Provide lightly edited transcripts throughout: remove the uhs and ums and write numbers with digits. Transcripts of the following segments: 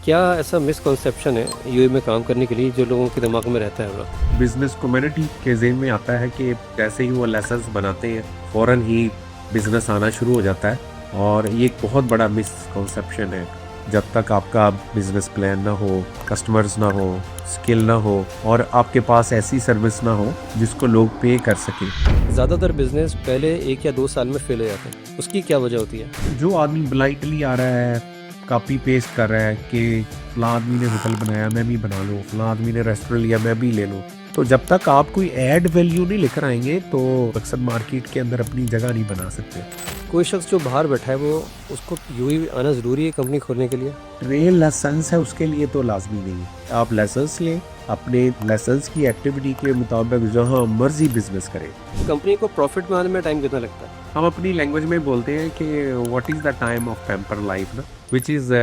क्या ऐसा मिसकंसेप्शन है यूएई में काम करने के लिए जो लोगों के दिमाग में रहता है हर वक्त? बिजनेस कम्युनिटी के ज़हन में आता है कि जैसे ही वो लेसन्स बनाते हैं फ़ौरन ही बिजनेस आना शुरू हो जाता है। और ये एक बहुत बड़ा मिसकंसेप्शन है। जब तक आपका बिजनेस प्लान ना हो, कस्टमर्स ना हो, स्किल ना हो और आपके पास ऐसी सर्विस ना हो जिसको लोग पे कर सकें। ज़्यादातर बिजनेस पहले 1 या 2 साल में फेल हो जाते हैं। उसकी क्या वजह होती है? जो आदमी ब्लाइंडली आ रहा है, कॉपी पेस्ट कर रहा है कि फलां आदमी ने होटल बनाया मैं भी बना लूँ, फलां आदमी ने रेस्टोरेंट लिया मैं भी ले लूँ। तो जब तक आप कोई ऐड वैल्यू नहीं लेकर आएंगे तो अक्सर मार्केट के अंदर अपनी जगह नहीं बना सकते। कोई शख्स जो बाहर बैठा है वो उसको यूएई आना ज़रूरी है कंपनी खोलने के लिए? ट्रेल लाइसेंस है उसके लिए तो लाजमी नहीं है। आप लाइसेंस लें, अपने लाइसेंस की एक्टिविटी के मुताबिक जहाँ मर्जी बिजनेस करें। कंपनी को प्रॉफिट में आने में टाइम कितना लगता है? हम अपनी लैंग्वेज में बोलते हैं कि what is the time of pamper life ना, विच इज़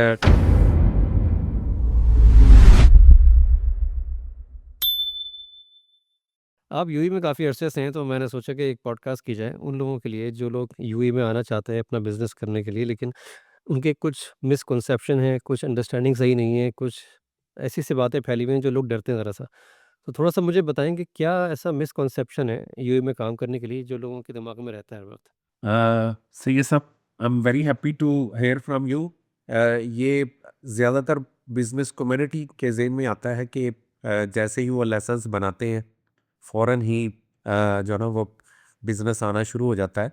आप यूएई में काफ़ी अरसे से हैं तो मैंने सोचा कि एक पॉडकास्ट की जाए उन लोगों के लिए जो लोग यूएई में आना चाहते हैं अपना बिज़नेस करने के लिए, लेकिन उनके कुछ मिसकंसेप्शन हैं, कुछ अंडरस्टैंडिंग सही नहीं है, कुछ ऐसी-सी बातें फैली हुई हैं जो लोग डरते हैं ज़रा-सा। तो थोड़ा-सा मुझे बताएँगे क्या ऐसा मिसकंसेप्शन है यूएई में काम करने के लिए जो लोगों के दिमाग में रहता है हर वक़्त? सो ये सब I am very happy to hear from you. ये ज़्यादातर बिजनेस कम्युनिटी के ज़हन में आता है कि जैसे ही वो लाइसेंस बनाते हैं फ़ौरन ही जो है ना वो बिज़नेस आना शुरू हो जाता है।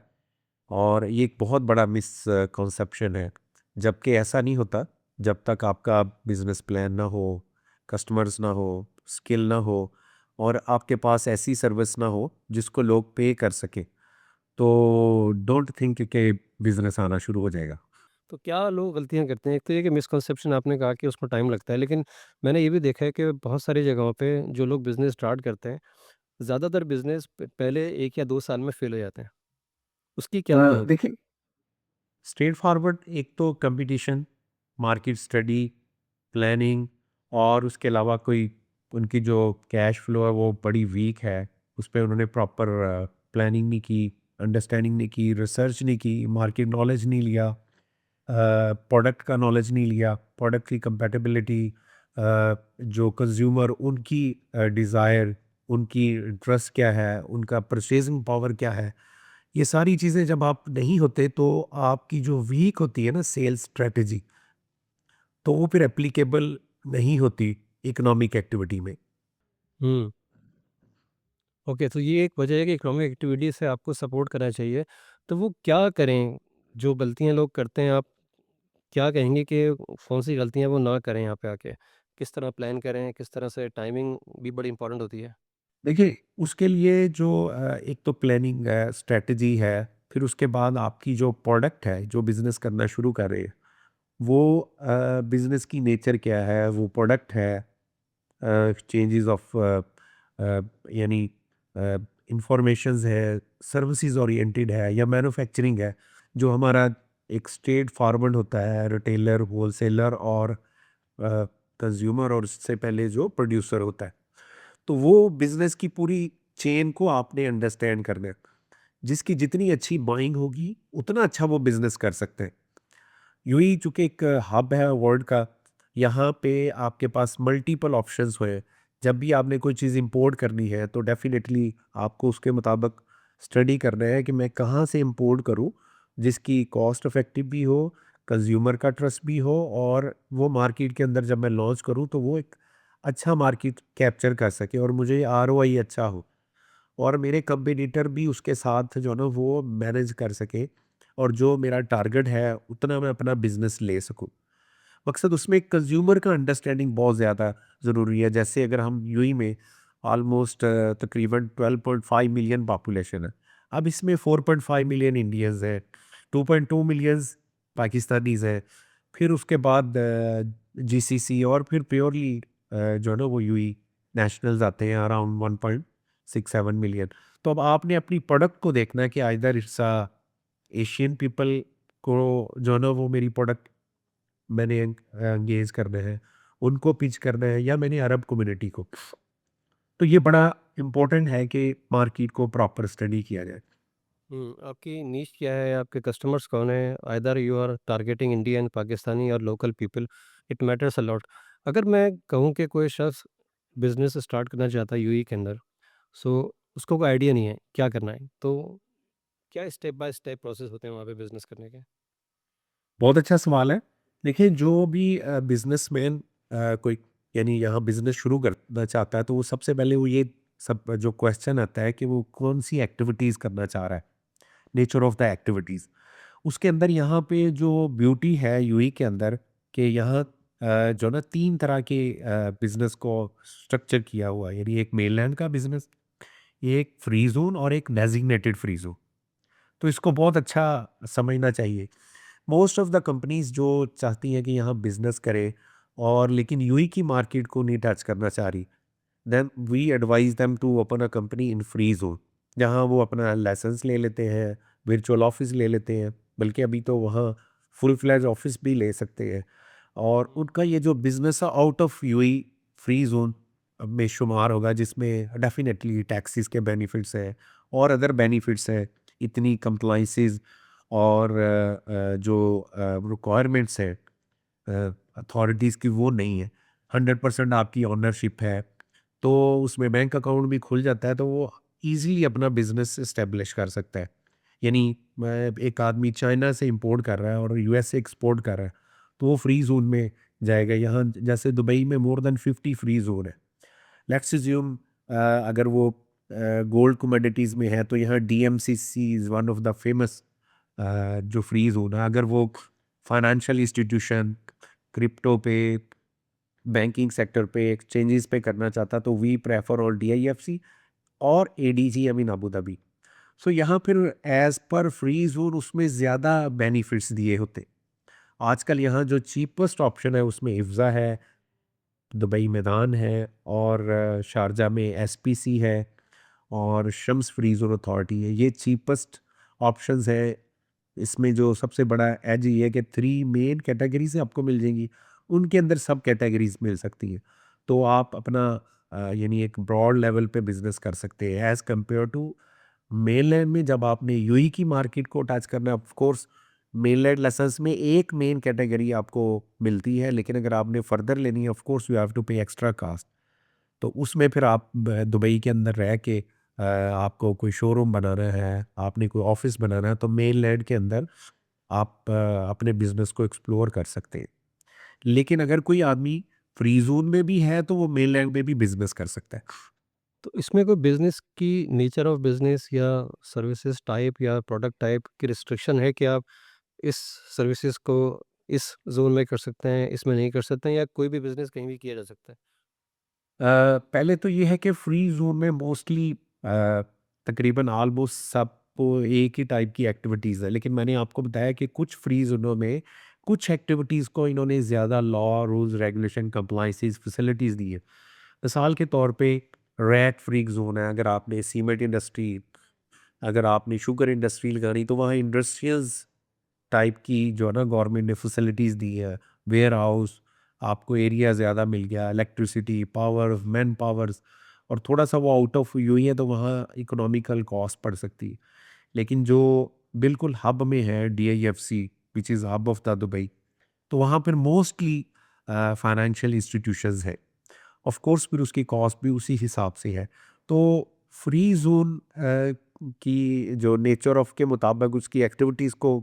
और ये एक बहुत बड़ा मिसकंसेप्शन है, जबकि ऐसा नहीं होता। जब तक आपका बिज़नेस प्लान ना हो, कस्टमर्स ना हो, स्किल ना हो और आपके पास ऐसी सर्विस ना हो जिसको लोग पे कर सकें, तो डोंट थिंक कि बिज़नेस आना शुरू हो जाएगा। तो क्या लोग गलतियाँ करते हैं? एक तो ये कि मिसकंसेप्शन आपने कहा कि उसमें टाइम लगता है, लेकिन मैंने ये भी देखा है कि बहुत सारी जगहों पे जो लोग बिज़नेस स्टार्ट करते हैं, ज़्यादातर बिज़नेस प पहले 1 या 2 साल में फेल हो जाते हैं। उसकी क्या वजह होती है? देखिए, स्ट्रेट फॉरवर्ड एक तो कंपटीशन, मार्केट स्टडी, प्लानिंग और उसके अलावा कोई उनकी जो कैश फ्लो है वो बड़ी वीक है। उस पे उन्होंने प्रॉपर प्लानिंग नहीं की, अंडरस्टैंडिंग नहीं की, रिसर्च नहीं की, मार्केट नॉलेज नहीं लिया, प्रोडक्ट का नॉलेज नहीं लिया, प्रोडक्ट की कंपैटिबिलिटी, जो कंज्यूमर उनकी डिज़ायर, उनकी इंटरेस्ट क्या है, उनका परचेजिंग पावर क्या है। ये सारी चीज़ें जब आप नहीं होते तो आपकी जो वीक होती है ना सेल्स स्ट्रेटजी, तो वो फिर एप्लीकेबल नहीं होती इकोनॉमिक एक्टिविटी में। हुँ, ओके, तो ये एक वजह है कि इकोनॉमिक एक्टिविटी से आपको सपोर्ट करना चाहिए। तो वो क्या करें? जो गलतियाँ लोग करते हैं, आप क्या कहेंगे कि कौन-सी गलतियाँ वो ना करें यहाँ पे आके? किस तरह प्लान करें? किस तरह से टाइमिंग भी बड़ी इम्पोर्टेंट होती है? देखिए, उसके लिए जो एक तो प्लानिंग है, स्ट्रेटजी है, फिर उसके बाद आपकी जो प्रोडक्ट है, जो बिज़नेस करना शुरू कर रहे हैं, वो बिज़नेस की नेचर क्या है, वो प्रोडक्ट है, चेंजेस ऑफ यानी इंफॉर्मेशंस है, सर्विसेज ओरिएंटेड है या मैन्युफैक्चरिंग है। जो हमारा एक स्ट्रेट फॉरवर्ड होता है, रिटेलर, होलसेलर और कंज्यूमर और उससे पहले जो प्रोड्यूसर होता है। तो वो बिज़नेस की पूरी चेन को आपने अंडरस्टैंड करना है। जिसकी जितनी अच्छी बाइंग होगी, उतना अच्छा वो बिज़नेस कर सकते हैं। यूएई चूँकि एक हब है वर्ल्ड का, यहाँ पे आपके पास मल्टीपल ऑप्शंस हुए हैं। जब भी आपने कोई चीज़ इंपोर्ट करनी है, तो डेफ़िनेटली आपको उसके मुताबिक स्टडी करना है कि मैं कहाँ से इंपोर्ट करूँ, जिसकी कॉस्ट इफ़ेक्टिव भी हो, कंज़्यूमर का ट्रस्ट भी हो और वो मार्केट के अंदर जब मैं लॉन्च करूँ, तो वो एक अच्छा मार्केट कैप्चर कर सके और मुझे आरओआई अच्छा हो। और मेरे कंपटीटर भी उसके साथ जो है ना वो मैनेज कर सके और जो मेरा टारगेट है उतना मैं अपना बिजनेस ले सकूं। मकसद उसमें कंज्यूमर का अंडरस्टैंडिंग बहुत ज़्यादा ज़रूरी है। जैसे अगर हम यूई में ऑलमोस्ट तकरीबन 12.5 मिलियन पॉपुलेशन है। अब इसमें 4.5 मिलियन इंडियंस है, 2.2 मिलियंस पाकिस्तानीज है, फिर उसके बाद जीसीसी और फिर प्योरली जो है ना वो यूई नेशनल्स आते हैं अराउंड 1.67 मिलियन। तो अब आपने अपनी प्रोडक्ट को देखना है कि आइदर इट्स एशियन पीपल को जो है ना वो मेरी प्रोडक्ट मैंने एंगेज करना है, उनको पिच करना है या मैंने अरब कम्युनिटी को। तो ये बड़ा इम्पोर्टेंट है कि मार्केट को प्रॉपर स्टडी किया जाए। आपकी नीश क्या है? आपके कस्टमर्स कौन हैं? Either you are targeting Indian, Pakistani और local people. It matters a lot. अगर मैं कहूँ कि कोई शख्स बिज़नेस स्टार्ट करना चाहता है यूएई के अंदर, सो उसको कोई आइडिया नहीं है क्या करना है, तो क्या स्टेप बाय स्टेप प्रोसेस होते हैं वहाँ पे बिज़नेस करने के? बहुत अच्छा सवाल है। देखिए जो भी बिज़नेसमैन कोई यानी यहाँ बिज़नेस शुरू करना चाहता है तो वो सबसे पहले वो ये सब जो क्वेश्चन आता है कि वो कौन-सी एक्टिविटीज़ करना चाह रहा है, नेचर ऑफ द एक्टिविटीज़। उसके अंदर यहाँ पे जो ब्यूटी है यूएई के अंदर कि यहाँ जो ना 3 तरह के बिज़नेस को स्ट्रक्चर किया हुआ है। यानी एक मेनलैंड का बिज़नेस, एक फ्री ज़ोन और एक डेज़िग्नेटेड फ्री ज़ोन। तो इसको बहुत अच्छा समझना चाहिए। मोस्ट ऑफ द कंपनीज जो चाहती हैं कि यहाँ बिजनेस करे और लेकिन यूई की मार्केट को नहीं टच करना चाह रही, then we advise them to open a company in free zone, जहाँ वो अपना लाइसेंस ले लेते हैं, वर्चुअल ऑफिस ले लेते हैं, बल्कि अभी तो वहाँ फुल फ्लैज ऑफिस भी ले सकते हैं। और उनका ये जो बिजनेस है out of UAE free zone में शुमार होगा, जिसमें डेफिनेटली टैक्सेस के बेनिफिट्स हैं और अदर बेनिफिट्स हैं। इतनी कंप्लाइंसेस और जो रिक्वायरमेंट्स है अथॉरिटीज़ की वो नहीं है। 100% आपकी ओनरशिप है, तो उसमें बैंक अकाउंट भी खुल जाता है, तो वो ईज़िली अपना बिज़नेस एस्टेब्लिश कर सकता है। यानी मैं एक आदमी चाइना से इंपोर्ट कर रहा है और यूएस से एक्सपोर्ट कर रहा है, तो वो फ्री ज़ोन में जाएगा। यहाँ जैसे दुबई में मोर देन 50 फ्री ज़ोन है। लेट्स अज्यूम अगर वो गोल्ड कमोडिटीज़ में है तो यहाँ DMCC is one of the famous जो फ्री ज़ोन है। अगर वो फाइनेंशियल इंस्टीट्यूशन, क्रिप्टो पे, बैंकिंग सेक्टर पे, एक्सचेंजेस पे करना चाहता तो वी प्रेफर और डीआईएफसी और ADG I mean Abu Dhabi. So यहाँ फिर एज़ पर फ्री ज़ोन उसमें ज़्यादा बेनिफिट्स दिए होते। आजकल यहाँ जो चीपेस्ट ऑप्शन है उसमें इफ्ज़ा है, दुबई मैदान है और शारजा में एसपीसी है और शम्स फ्री ज़ोन अथॉरिटी है। ये चीपेस्ट ऑप्शंस है। इसमें जो सबसे बड़ा एज ये है कि 3 मेन कैटेगरीज़ आपको मिल जाएँगी, उनके अंदर सब कैटेगरीज़ मिल सकती हैं। तो आप अपना यानी एक ब्रॉड लेवल पे बिज़नेस कर सकते हैं एज़ कम्पेयर टू मेनलैंड में। जब आपने यूएई की मार्केट को टच करना है, ऑफ कोर्स मेनलैंड लाइसेंस में एक मेन कैटेगरी आपको मिलती है, लेकिन अगर आपने फर्दर लेनी है of course you have to pay extra cost. तो उसमें फिर आप दुबई के अंदर रह के आपको कोई शोरूम बनाना है, आपने कोई ऑफिस बनाना है, तो मेनलैंड के अंदर आप अपने बिजनेस को एक्सप्लोर कर सकते हैं। लेकिन अगर कोई आदमी फ्री जोन में भी है तो वो मेनलैंड में भी बिजनेस कर सकता है। तो इसमें कोई बिज़नेस की नेचर ऑफ बिज़नेस या सर्विसेज़ टाइप या प्रोडक्ट टाइप की रिस्ट्रिक्शन है कि आप इस सर्विसेज़ को इस ज़ोन में कर सकते हैं, इसमें नहीं कर सकते हैं, या कोई भी बिज़नेस कहीं भी किया जा सकता है? पहले तो ये है कि फ्री जोन में मोस्टली तकरीबन ऑलमोस्ट सब एक ही टाइप की एक्टिविटीज़ है, लेकिन मैंने आपको बताया कि कुछ फ्री जोनों में कुछ एक्टिविटीज़ को इन्होंने ज़्यादा law rules regulation compliances facilities दी है। मिसाल के तौर पे रैट फ्री जोन है। अगर आपने सीमेंट इंडस्ट्री, अगर आपने शुगर इंडस्ट्री लगानी तो वहाँ इंडस्ट्रियल्स टाइप की जो है ना गवर्नमेंट ने फैसिलिटीज़ दी है। वेयर हाउस, आपको एरिया ज़्यादा मिल गया, इलेक्ट्रिसिटी, पावर, मैन पावर्स, और थोड़ा सा वो आउट ऑफ यूँ है तो वहाँ इकोनॉमिकल कॉस्ट पड़ सकती है। लेकिन जो बिल्कुल हब में है DIFC which is hub of the Dubai, तो वहाँ पर मोस्टली फाइनेंशियल इंस्टीट्यूशंस है। ऑफ कोर्स फिर उसकी कॉस्ट भी उसी हिसाब से है। तो फ्री ज़ोन की जो नेचर ऑफ के मुताबिक उसकी एक्टिविटीज़ को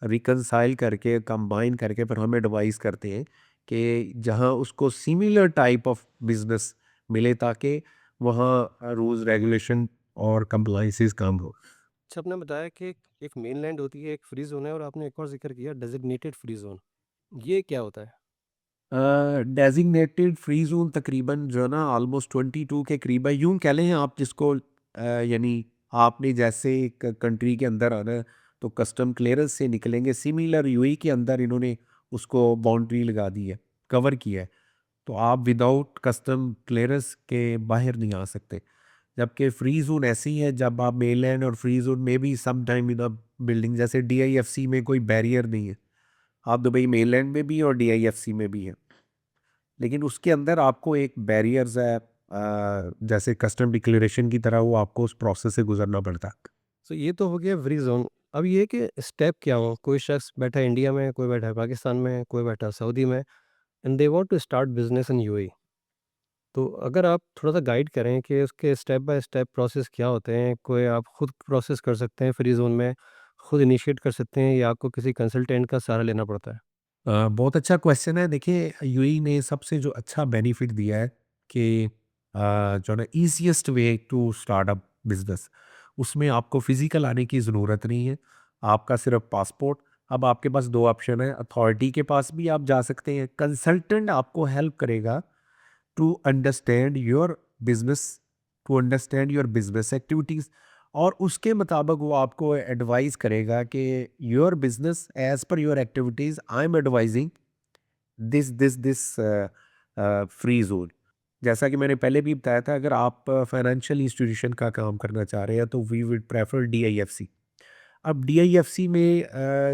रिकंसाइल करके कंबाइन करके फिर हम एडवाइस करते हैं कि जहाँ उसको सिमिलर टाइप ऑफ बिजनेस मिले, ताकि वहाँ रूल्स रेगुलेशन और कंप्लाइंसेस कम हो। अच्छा, आपने बताया कि एक मेनलैंड होती है, एक फ्री ज़ोन है, और आपने एक और ज़िक्र किया डेज़िग्नेटेड फ्री ज़ोन। ये क्या होता है? डेज़िग्नेटेड फ्री ज़ोन तकरीबन जो है ना ऑलमोस्ट 22 के करीब है। यूँ कह लें आप जिसको यानी आपने जैसे एक कंट्री के अंदर आना है तो कस्टम क्लियरेंस से निकलेंगे, सिमिलर यूएई के अंदर इन्होंने उसको बाउंड्री लगा दी है, कवर किया है। तो आप विदाउट कस्टम क्लियरेंस के बाहर नहीं आ सकते। जबकि फ्री ज़ोन ऐसी है, जब आप मेनलैंड और फ्री ज़ोन में भी some time in a building, जैसे डीआईएफसी में कोई बैरियर नहीं है। आप दुबई मेनलैंड में भी और डीआईएफसी में भी है। लेकिन उसके अंदर आपको एक बैरियर्स है, जैसे कस्टम डिक्लेरेशन की तरह वो आपको उस प्रोसेस से गुजरना पड़ता है। सो ये तो हो गया फ्री ज़ोन। अब ये कि स्टेप क्या हो? कोई शख्स बैठा है इंडिया में, कोई बैठा है पाकिस्तान में, कोई बैठा है सऊदी में। And they want to start business in UAE. तो अगर आप थोड़ा-सा गाइड करें कि उसके स्टेप बाय स्टेप प्रोसेस क्या होते हैं? कोई आप खुद प्रोसेस कर सकते हैं फ्री ज़ोन में, खुद इनिशिएट कर सकते हैं या आपको किसी कंसल्टेंट का सहारा लेना पड़ता है? बहुत अच्छा क्वेश्चन है। देखिए, यूएई ने सबसे जो अच्छा बेनिफिट दिया है कि जो ना easiest way to start up business, उसमें आपको फिज़िकल आने की ज़रूरत नहीं है। आपका सिर्फ़ पासपोर्ट। अब आपके पास 2 ऑप्शन है, अथॉरिटी के पास भी आप जा सकते हैं, कंसल्टेंट आपको हेल्प करेगा to understand your business, to understand your business activities, और उसके मुताबिक वो आपको एडवाइस करेगा कि योर बिजनेस एज पर your activities I am advising this free zone. जैसा कि मैंने पहले भी बताया था, अगर आप फाइनेंशियल इंस्टीट्यूशन का काम करना चाह रहे हैं तो वी वुड प्रेफर डीआईएफसी। अब डीआईएफसी में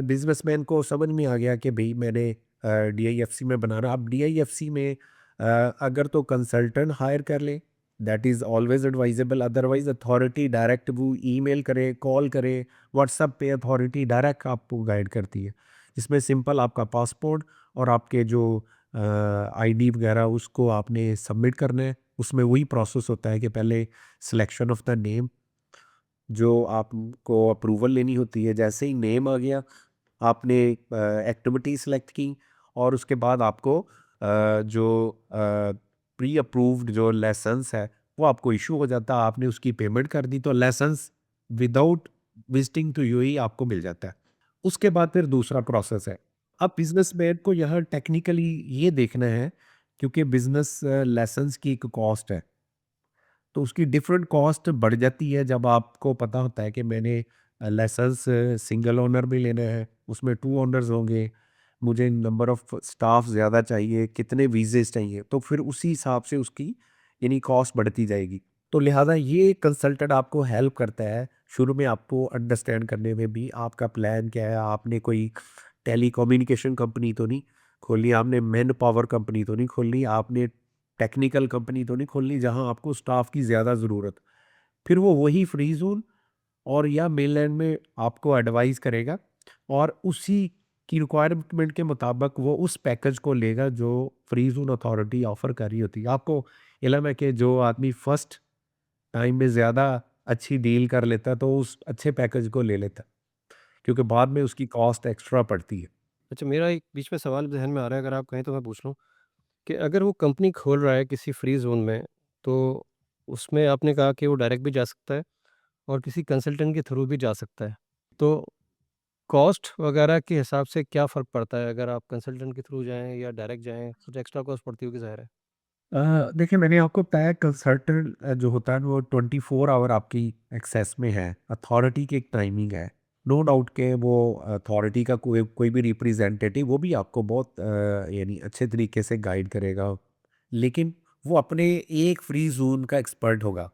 बिजनेसमैन को समझ में आ गया कि भाई मैंने डीआईएफसी में बनाना। अब डीआईएफसी में अगर तो कंसल्टेंट हायर कर ले, that is always advisable. Otherwise authority direct वो ईमेल करे, कॉल करे, व्हाट्सएप पे अथॉरिटी डायरेक्ट आपको गाइड करती है। इसमें सिंपल आपका पासपोर्ट और आपके जो आईडी वगैरह उसको आपने सबमिट करना है। उसमें वही प्रोसेस होता है कि पहले सिलेक्शन ऑफ द नेम, जो आपको अप्रूवल लेनी होती है। जैसे ही नेम आ गया, आपने एक्टिविटी सेलेक्ट की, और उसके बाद आपको जो प्री अप्रूव्ड जो लाइसेंस है वो आपको इशू हो जाता है। आपने उसकी पेमेंट कर दी तो license without visiting to UAE आपको मिल जाता है। उसके बाद फिर दूसरा प्रोसेस है। अब बिजनेसमैन को यहाँ टेक्निकली ये देखना है, क्योंकि बिजनेस लाइसेंस की एक कॉस्ट है, तो उसकी डिफरेंट कॉस्ट बढ़ जाती है जब आपको पता होता है कि मैंने लाइसेंस सिंगल ओनर भी लेना है, उसमें 2 ओनर्स होंगे, मुझे नंबर ऑफ स्टाफ ज़्यादा चाहिए, कितने वीज़ेस चाहिए, तो फिर उसी हिसाब से उसकी यानी कॉस्ट बढ़ती जाएगी। तो लिहाजा ये कंसल्टेंट आपको हेल्प करता है शुरू में आपको अंडरस्टैंड करने में भी, आपका प्लान क्या है, आपने कोई टेलीकम्युनिकेशन कंपनी तो नहीं खोलनी, आपने मैन पावर कंपनी तो नहीं खोलनी, आपने टेक्निकल कंपनी तो नहीं खोलनी जहां आपको स्टाफ की ज़्यादा ज़रूरत। फिर वो वही फ्री जोन और या मेनलैंड में आपको एडवाइस करेगा, और उसी की रिक्वायरमेंट के मुताबिक वो उस पैकेज को लेगा जो फ्री जोन अथॉरिटी ऑफर कर रही होती है। आपको इलम है कि जो आदमी फर्स्ट टाइम में ज़्यादा अच्छी डील कर लेता है तो उस अच्छे पैकेज को ले लेता है, क्योंकि बाद में उसकी कॉस्ट एक्स्ट्रा पड़ती है। अच्छा, मेरा एक बीच में सवाल ज़हन में आ रहा है, अगर आप कहें तो मैं पूछ लूँ कि अगर वो कंपनी खोल रहा है किसी फ्री ज़ोन में, तो उसमें आपने कहा कि वो डायरेक्ट भी जा सकता है और किसी कंसल्टेंट के थ्रू भी जा सकता है। तो कॉस्ट वगैरह के हिसाब से क्या फ़र्क पड़ता है अगर आप कंसल्टेंट के थ्रू जाएँ या डायरेक्ट जाएँ? कुछ एक्स्ट्रा कॉस्ट पड़ती होगी ज़ाहिर है। देखिए, मैंने आपको बताया कंसल्टेंट जो होता है वो 24 आवर आपकी एक्सेस में है। अथॉरिटी की एक टाइमिंग है। नो डाउट के वो अथॉरिटी का कोई कोई भी रिप्रेजेंटेटिव वो भी आपको बहुत यानी अच्छे तरीके से गाइड करेगा, लेकिन वो अपने एक फ्री जोन का एक्सपर्ट होगा।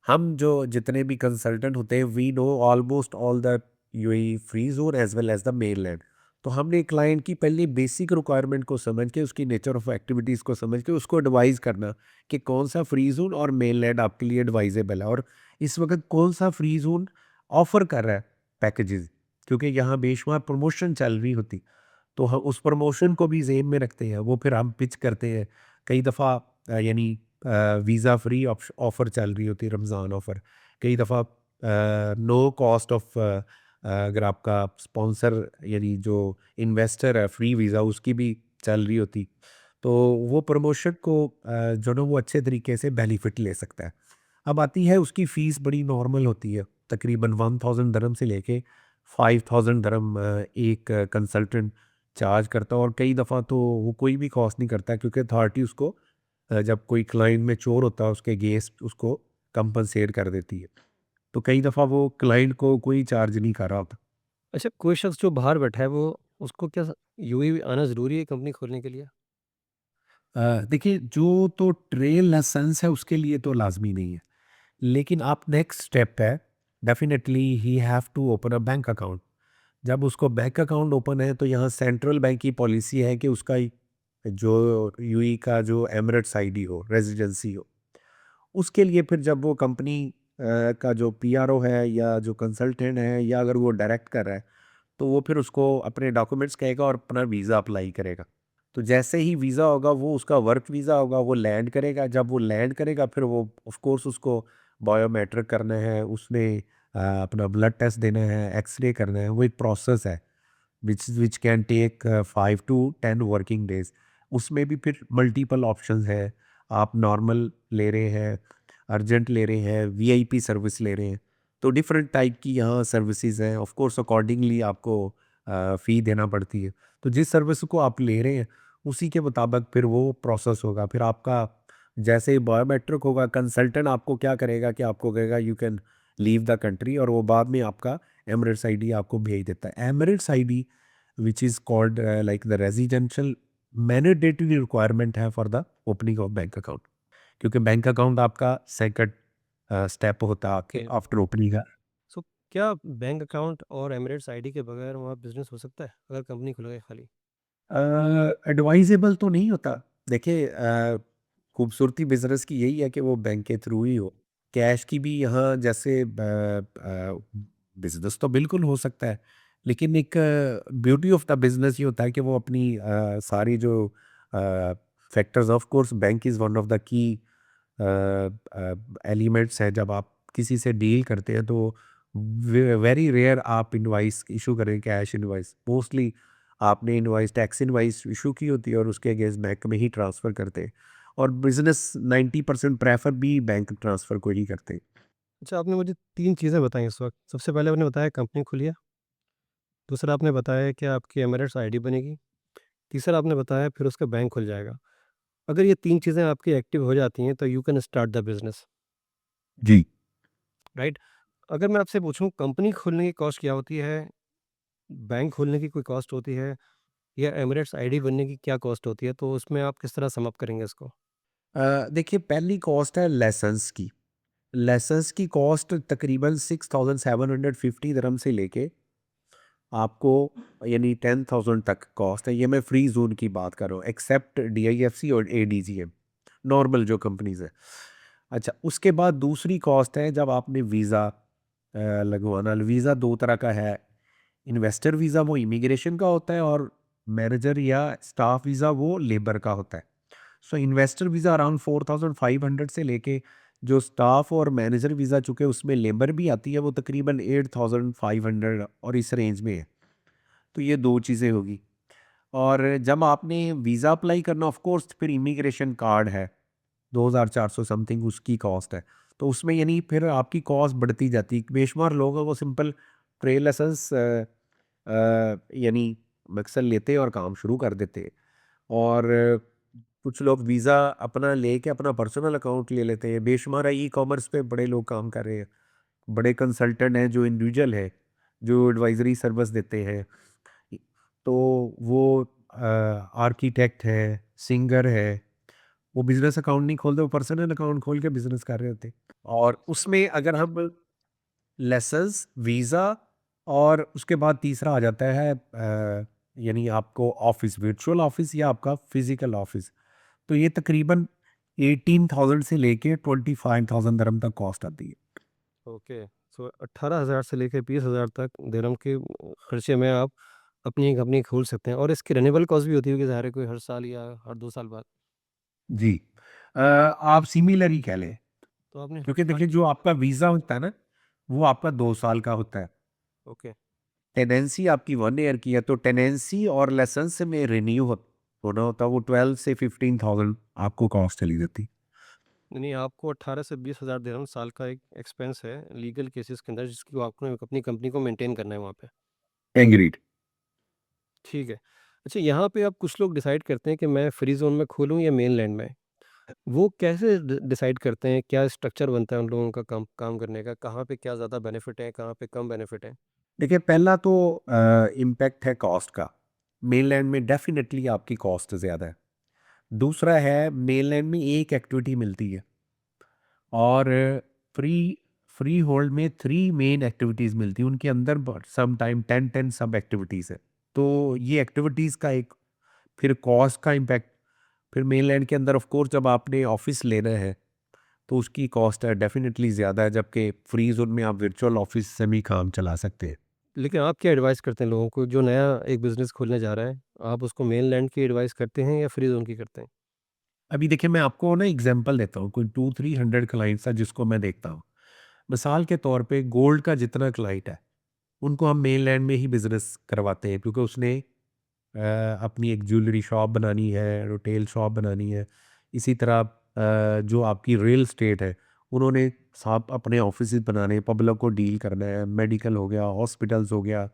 हम जो जितने भी कंसल्टेंट होते हैं we know almost all the UAE free zone as well as the mainland. तो हमने क्लाइंट की पहली बेसिक रिक्वायरमेंट को समझ के, उसकी नेचर ऑफ एक्टिविटीज़ को समझ के उसको एडवाइस करना कि कौन सा फ्री जोन और मेनलैंड आपके लिए एडवाइजेबल है, और इस वक्त कौन सा फ्री जोन ऑफर कर रहा है पैकेजेस, क्योंकि यहाँ बेशुमार प्रमोशन चल रही होती। तो हम उस प्रमोशन को भी ज़ेहन में रखते हैं, वो फिर हम पिच करते हैं। कई दफ़ा यानी वीज़ा फ्री ऑफ़र चल रही होती है, रमज़ान ऑफ़र। कई दफ़ा नो कॉस्ट ऑफ अगर आपका स्पॉन्सर यानी जो इन्वेस्टर है फ्री वीज़ा उसकी भी चल रही होती। तो वो प्रमोशन को जो ना वो अच्छे तरीके से बेनिफिट ले सकता है। अब आती है उसकी फ़ीस बड़ी नॉर्मल होती है, तकरीबन 1000 दरहम से लेके 5000 दरहम एक कंसल्टेंट चार्ज करता है, और कई दफ़ा तो वो कोई भी कॉस्ट नहीं करता, क्योंकि अथॉरिटी उसको जब कोई क्लाइंट में चोर होता है उसके अगेंस्ट उसको कंपनसेट कर देती है। तो कई दफ़ा वो क्लाइंट को कोई चार्ज नहीं कर रहा होता। अच्छा, कोई शख्स जो बाहर बैठा है वो उसको क्या यूएई आना ज़रूरी है कंपनी खोलने के लिए? देखिए, जो तो ट्रेल लाइसेंस है उसके लिए तो लाज़मी नहीं है। लेकिन आप नेक्स्ट स्टेप है, डेफ़िनेटली ही have to open a bank account. जब उसको बैंक अकाउंट ओपन है तो यहाँ सेंट्रल बैंक की पॉलिसी है कि उसका जो यूएई का जो एमिरेट्स आईडी हो, रेज़िडेंसी हो, उसके लिए फिर जब वो कंपनी का जो पीआरओ है या जो कंसल्टेंट है, या अगर वो डायरेक्ट कर रहा है, तो वो फिर उसको अपने डॉक्यूमेंट्स कहेगा और अपना वीज़ा अप्लाई करेगा। तो जैसे ही वीज़ा होगा वो उसका वर्क वीज़ा होगा, वो लैंड करेगा, जब वो लैंड करेगा फिर वो ऑफ कोर्स उसको बायोमेट्रिक करना है, उसमें अपना ब्लड टेस्ट देना है, एक्स-रे करना है, वो एक प्रोसेस है which can take 5 to 10 working days. उसमें भी फिर मल्टीपल ऑप्शंस हैं, आप नॉर्मल ले रहे हैं, अर्जेंट ले रहे हैं, वीआईपी सर्विस ले रहे हैं, तो डिफरेंट टाइप की यहाँ सर्विसेज हैं, ऑफ कोर्स अकॉर्डिंगली आपको फ़ी देना पड़ती है। तो जिस सर्विस को आप ले रहे हैं उसी के मुताबिक फिर वो प्रोसेस होगा। फिर आपका जैसे ही बायोमेट्रिक होगा, कंसल्टेंट आपको क्या करेगा कि आपको कहेगा you can leave the country, और वो बाद में आपका एमिरेट्स आईडी आपको भेज देता है। Emirates ID which is called like the residential mandatory requirement है for the opening of bank account, क्योंकि बैंक अकाउंट आपका सेकंड स्टेप होता है ओके। After opening. सो क्या बैंक अकाउंट और एमिरेट्स आईडी के बगैर वहाँ बिज़नेस हो सकता है अगर कंपनी खुल गई खाली? एडवाइजेबल तो नहीं होता। देखिए खूबसूरती बिज़नेस की यही है कि वो बैंक के थ्रू ही हो। कैश की भी यहाँ जैसे बिज़नेस तो बिल्कुल हो सकता है, लेकिन एक ब्यूटी ऑफ द बिज़नेस ये होता है कि वो अपनी सारी जो factors, of course bank is one of the key elements है। जब आप किसी से डील करते हैं तो वेरी रेयर आप इनवाइस इशू करें, कैश इनवाइस। मोस्टली आपने इनवाइस, टैक्स इनवाइस इशू की होती है और उसके अगेंस्ट बैंक में ही ट्रांसफ़र करते हैं, और बिजनेस 90% प्रेफर भी बैंक ट्रांसफ़र को ही करते हैं। अच्छा, आपने मुझे 3 चीज़ें बताई इस वक़्त। सबसे पहले आपने बताया कंपनी खुली है, दूसरा आपने बताया कि आपकी एमिरेट्स आईडी बनेगी, तीसरा आपने बताया फिर उसका बैंक खुल जाएगा। अगर ये 3 चीज़ें आपकी एक्टिव हो जाती हैं तो you can start the business, जी। राइट? अगर मैं आपसे पूछूँ कंपनी खोलने की कॉस्ट क्या होती है? बैंक खोलने की कोई कॉस्ट होती है? या एमिरेट्स आईडी बनने की क्या कॉस्ट होती है? तो उसमें आप किस तरह सम अप करेंगे इसको? देखिए पहली कॉस्ट है लाइसेंस की। लाइसेंस की कॉस्ट तकरीबन 6,750 दिरहम से लेके आपको यानी 10,000 तक कॉस्ट है। ये मैं फ्री ज़ोन की बात कर रहा हूँ, एक्सेप्ट डीआईएफसी और एडीजीएम, नॉर्मल जो कंपनीज़ हैं। अच्छा, उसके बाद दूसरी कॉस्ट है जब आपने वीज़ा लगवाना। वीज़ा 2 तरह का है, इन्वेस्टर वीज़ा वो इमिग्रेशन का होता है, और मैनेजर या स्टाफ वीज़ा वो लेबर का होता है। सो इन्वेस्टर वीज़ा अराउंड 4,500 से लेके जो स्टाफ और मैनेजर वीज़ा, चूँकि उसमें लेबर भी आती है, वो तकरीबन 8,500 और इस रेंज में है। तो ये 2 चीज़ें होगी। और जब आपने वीज़ा अप्लाई करना, ऑफ कोर्स फिर इमिग्रेशन कार्ड है, 2,400 समथिंग उसकी कॉस्ट है। तो उसमें यानी फिर आपकी कॉस्ट बढ़ती जाती है। बेशुमार लोग हैं वो सिंपल ट्रेड लाइसेंस यानी मकसद लेते और काम शुरू कर देते। और कुछ लोग वीज़ा अपना लेके अपना पर्सनल अकाउंट ले लेते हैं। बेशुमार ई कॉमर्स पे बड़े लोग काम कर रहे हैं। बड़े कंसल्टेंट हैं जो इंडिविजुअल है, जो एडवाइजरी सर्विस देते हैं। तो वो आर्किटेक्ट है, सिंगर है, वो बिज़नेस अकाउंट नहीं खोलते, वो पर्सनल अकाउंट खोल के बिज़नेस कर रहे होते हैं। और उसमें अगर हम लाइसेंस, वीज़ा, और उसके बाद तीसरा आ जाता है यानी आपको ऑफ़िस, वर्चुअल ऑफ़िस या आपका फ़िज़िकल ऑफ़िस। तो ये तकरीबन 18,000 से लेके 25,000 दिरहम तक कॉस्ट आती है। ओके, सो 18,000 से लेके 20,000 तक दिरहम के खर्चे में आप अपनी कंपनी खोल सकते हैं और इसकी रिन्यूएबल कॉस्ट भी होती होगी ज़ाहिर है कोई हर साल या हर 2 साल बाद। जी। आप सिमिलर ही कह लें, तो आपने क्योंकि हाँ, देखिए जो आपका वीज़ा होता है ना, वो आपका 2 साल का होता है। ओके। टेनेंसी आपकी 1 ईयर की है, तो टेनेंसी और लाइसेंस में रिन्यू होना होता है, वो 12 से 15,000 आपको कॉस्ट चली जाती। नहीं, आपको 18 से 20,000 दिरहम साल का एक एक्सपेंस है लीगल केसेस के अंदर जिसकी वो आपको अपनी कंपनी को मेंटेन करना है वहाँ पे। एग्रीड। ठीक है। अच्छा, यहाँ पे अब कुछ लोग डिसाइड करते हैं कि मैं फ्री ज़ोन में खोलूँ या मेनलैंड में। वो कैसे डिसाइड करते हैं? क्या स्ट्रक्चर बनता है उन लोगों का काम काम करने का? कहाँ पे क्या ज़्यादा बेनिफिट है, कहाँ पे कम बेनिफिट है? देखिए पहला तो इम्पैक्ट है कॉस्ट का। मेनलैंड में डेफ़िनेटली आपकी कॉस्ट ज़्यादा है। दूसरा है मेनलैंड में एक एक्टिविटी मिलती है, और फ्री फ्री होल्ड में 3 मेन एक्टिविटीज़ मिलती हैं। उनके अंदर ब सम टाइम 10-10 सब एक्टिविटीज़ है। तो ये एक्टिविटीज़ का एक फिर कॉस्ट का इम्पैक्ट। फिर मेनलैंड के अंदर ऑफ कोर्स जब आपने ऑफ़िस लेना है, तो उसकी कॉस्ट है डेफ़िनेटली ज़्यादा है, जबकि फ्री ज़ोन में आप वर्चुअल ऑफ़िस से भी काम चला सकते हैं। लेकिन आप क्या एडवाइस करते हैं लोगों को जो नया एक बिज़नेस खोलने जा रहा है? आप उसको मेनलैंड की एडवाइस करते हैं या फ्री ज़ोन की करते हैं? अभी देखिए मैं आपको ना एग्जांपल देता हूँ, कोई 200-300 क्लाइंट्स है जिसको मैं देखता हूँ। मिसाल के तौर पे गोल्ड का जितना क्लाइंट है, उनको हम मेनलैंड में ही बिज़नेस करवाते हैं क्योंकि उसने अपनी एक ज्वेलरी शॉप बनानी है, रिटेल शॉप बनानी है। इसी तरह जो आपकी रियल एस्टेट है, उन्होंने साथ अपने ऑफिसेज़ बनाने हैं, पब्लिक को डील करना है, मेडिकल हो गया, हॉस्पिटल्स हो गया,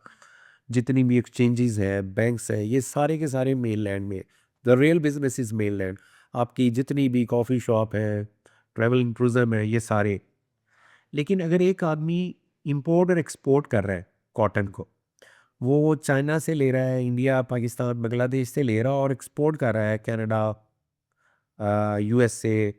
जितनी भी एक्सचेंजेस हैं, बैंक्स हैं, ये सारे के सारे मेनलैंड में। The real business is mainland. आपकी जितनी भी कॉफ़ी शॉप है, ट्रैवल एंड टूरिज़्म है, ये सारे। लेकिन अगर एक आदमी इम्पोर्ट और एक्सपोर्ट कर रहा है कॉटन को, वो चाइना से ले रहा है, इंडिया, पाकिस्तान, बांग्लादेश से ले रहा है और एक्सपोर्ट कर रहा है कनाडा, यूएसए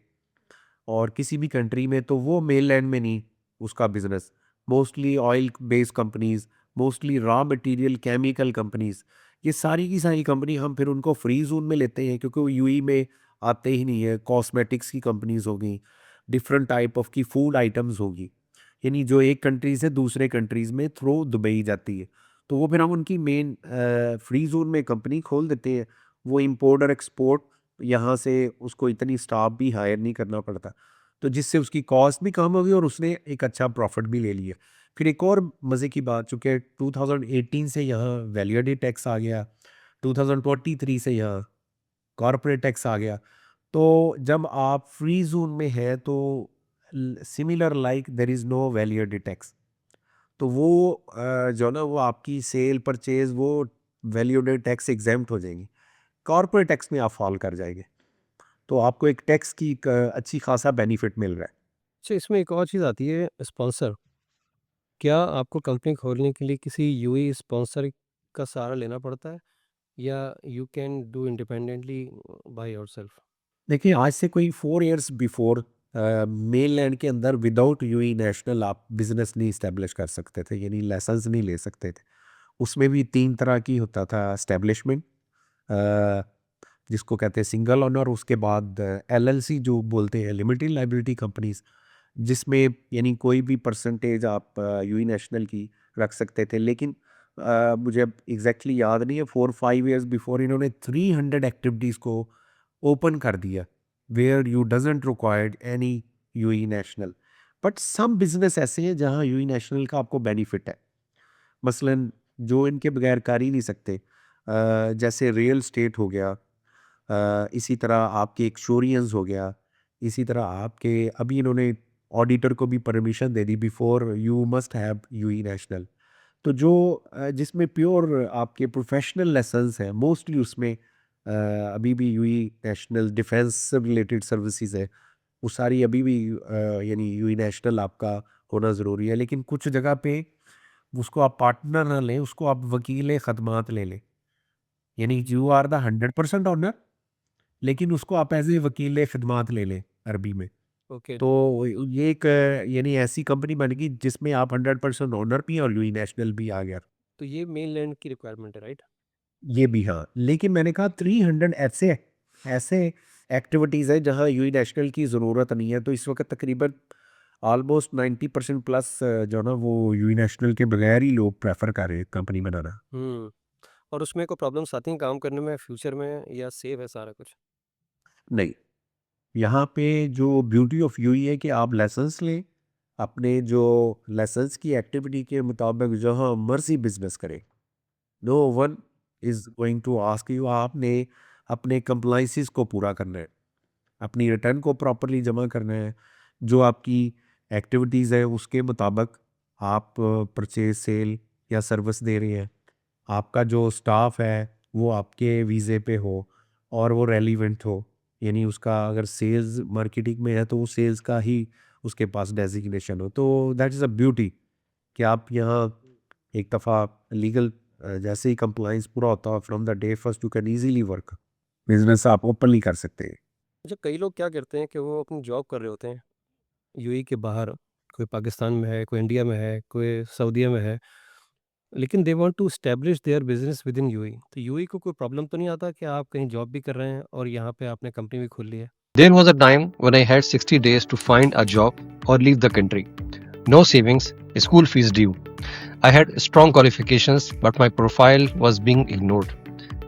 और किसी भी कंट्री में, तो वो मेनलैंड में नहीं उसका business. Mostly oil based companies, mostly raw material chemical companies, ये सारी की सारी कंपनी हम फिर उनको फ्री जोन में लेते हैं क्योंकि वो यूई में आते ही नहीं है। कॉस्मेटिक्स की कंपनीज होगी, डिफरेंट टाइप ऑफ की फूड आइटम्स होगी, यानी जो एक कंट्री से दूसरे कंट्रीज में थ्रू दुबई जाती है, तो वो फिर हम उनकी मेन फ्री जोन में कंपनी खोल देते हैं। वो इम्पोर्ट और एक्सपोर्ट, यहाँ से उसको इतनी स्टाफ भी हायर नहीं करना पड़ता, तो जिससे उसकी कॉस्ट भी कम होगी और उसने एक अच्छा प्रॉफिट भी ले लिया। फिर एक और मज़े की बात, चूँकि 2018 से यहाँ वैल्यू एडेड टैक्स आ गया, 2023 से यहाँ कॉर्पोरेट टैक्स आ गया, तो जब आप फ्री ज़ोन में हैं तो similar like there is no value added tax. तो वो जो ना वो आपकी सेल परचेज़ वो वैल्यू एडेड टैक्स एग्ज़ेम्प्ट हो जाएँगी। कॉर्पोरेट टैक्स में आप फ़ॉल कर जाएँगे। तो आपको एक टैक्स की एक अच्छी खासा बेनिफिट मिल रहा है। अच्छा, इसमें एक और चीज़ आती है स्पॉन्सर। क्या आपको कंपनी खोलने के लिए किसी यूएई स्पॉन्सर का सहारा लेना पड़ता है या you can do independently by yourself? देखिए आज से कोई 4 इयर्स बिफोर मेनलैंड के अंदर विदाउट यूएई नेशनल आप बिज़नेस नहीं इस्टेब्लिश कर सकते थे, यानी लाइसेंस नहीं ले सकते थे। उसमें भी 3 तरह की होता था एस्टेब्लिशमेंट, अ, जिसको कहते हैं सिंगल ओनर, उसके बाद एलएलसी जो बोलते हैं लिमिटेड लायबिलिटी कंपनीज़, जिसमें यानी कोई भी परसेंटेज आप यूएई नेशनल की रख सकते थे। लेकिन मुझे अब एग्ज़ैक्टली याद नहीं है, 4-5 इयर्स बिफोर इन्होंने 300 एक्टिविटीज़ को ओपन कर दिया, where you doesn't required any UAE national. But some business ऐसे हैं जहाँ यूएई नेशनल का आपको बेनिफिट है। मसलन जो इनके बगैर कर ही नहीं सकते, जैसे रियल स्टेट हो गया, इसी तरह आपके एक्सोरियंस हो गया, इसी तरह आपके अभी इन्होंने ऑडिटर को भी परमिशन दे दी before you must have UAE national. तो जो जिसमें प्योर आपके प्रोफेशनल लेसन्स हैं मोस्टली उसमें अभी भी यूई नेशनल डिफेंस से रिलेटेड सर्विसेज है, वो सारी अभी भी यानी यूई नेशनल आपका होना ज़रूरी है। लेकिन कुछ जगह पे उसको आप पार्टनर ना लें, उसको आप वकील खदमात ले लें, यानी यू आर द 100% ओनर, लेकिन उसको आप एज ए वकील खदमात ले लें अरबी में। ओके, तो ये एक यानी ऐसी कंपनी बन गई जिसमें आप 100% ओनर भी हैं और यूई नेशनल भी आ गया। तो ये मेनलैंड की रिक्वायरमेंट है, राइट? ये भी हाँ, लेकिन मैंने कहा 300 ऐसे ऐसे एक्टिविटीज़ है जहाँ यूई नेशनल की ज़रूरत नहीं है। तो इस वक्त तकरीबन ऑलमोस्ट 90% प्लस जो ना वो यूई नेशनल के बगैर ही लोग प्रेफर कर रहे हैं कंपनी बनाना। हुँ। और उसमें कोई प्रॉब्लम्स आती हैं काम करने में फ्यूचर में या सेफ है सारा कुछ? नहीं, यहाँ पे जो ब्यूटी ऑफ यूई है कि आप लाइसेंस लें, अपने जो लाइसेंस की एक्टिविटी के मुताबिक जहाँ मर्जी बिजनेस करें, no one is going to ask you. आपने अपने कंप्लाइंसेस को पूरा करना है, अपनी रिटर्न को प्रॉपरली जमा करना है, जो आपकी एक्टिविटीज़ है उसके मुताबिक आप परचेज सेल या सर्विस दे रही हैं। आपका जो स्टाफ है वो आपके वीज़े पे हो और वो रेलिवेंट हो, यानी उसका अगर सेल्स मार्केटिंग में है तो वो सेल्स का ही उसके पास डेजिग्नेशन हो। तो दैट इज़ अ ब्यूटी कि आप यहाँ एक दफ़ा लीगल जैसे ही कंप्लाइंस पूरा होता है from the day first you can easily work, business आप ओपनली कर सकते हैं। अच्छा, कई लोग क्या करते हैं कि वो अपनी जॉब कर रहे होते हैं यूएई के बाहर, कोई पाकिस्तान में है, कोई इंडिया में है, कोई सऊदीया में है, लेकिन they want to establish their business within UAE. तो यूएई को कोई प्रॉब्लम तो नहीं आता कि आप कहीं जॉब भी कर रहे हैं और यहाँ पे आपने कंपनी भी खोल ली है? There was a time when I had 60 days to find a job or leave the country. No savings, school fees due. I had strong qualifications, but my profile was being ignored.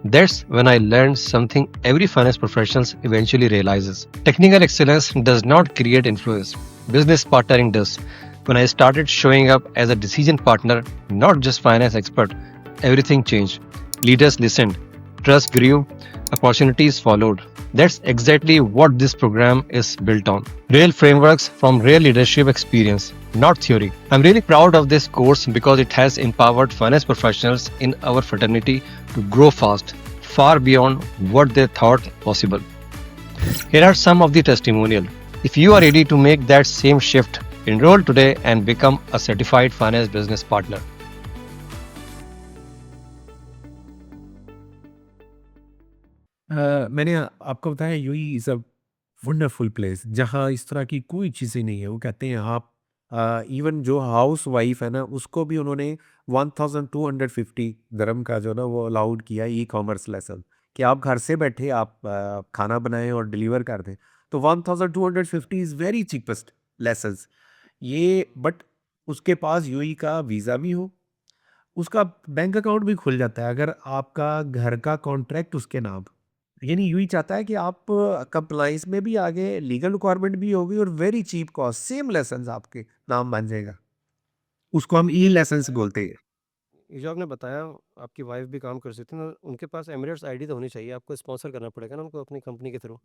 That's when I learned something every finance professional eventually realizes. Technical excellence does not create influence, business partnering does. When I started showing up as a decision partner, not just finance expert, everything changed. Leaders listened, trust grew, opportunities followed. That's exactly what this program is built on. Real frameworks from real leadership experience, not theory. I'm really proud of this course because it has empowered finance professionals in our fraternity to grow fast, far beyond what they thought possible. Here are some of the testimonial. If you are ready to make that same shift, enroll today and become a certified finance business partner. मैंने आपको बताया UAE is a wonderful place जहाँ इस तरह की कोई चीज़ें नहीं है। वो कहते हैं आप इवन जो हाउस वाइफ है ना उसको भी उन्होंने 1250 दिरहम का जो ना वो अलाउड किया ई कॉमर्स लेसन कि आप घर से बैठे आप खाना बनाएं और डिलीवर कर दें। तो 1250 इज़ वेरी चीपेस्ट लेसन्स ये बट उसके पास यूएई का वीज़ा भी हो, उसका बैंक अकाउंट भी खुल जाता है अगर आपका घर का कॉन्ट्रैक्ट उसके नाम। यानी यूँ ही चाहता है कि आप कंप्लायंस में भी आगे लीगल रिक्वायरमेंट भी होगी और very cheap cost same licenses आपके नाम बन जाएगा। उसको हम ई लेसन्स बोलते हैं। ये जो आपने बताया आपकी वाइफ भी काम कर सकती है ना, उनके पास एमिरेट्स आईडी तो होनी चाहिए, आपको स्पॉन्सर करना पड़ेगा ना उनको अपनी कंपनी के थ्रू।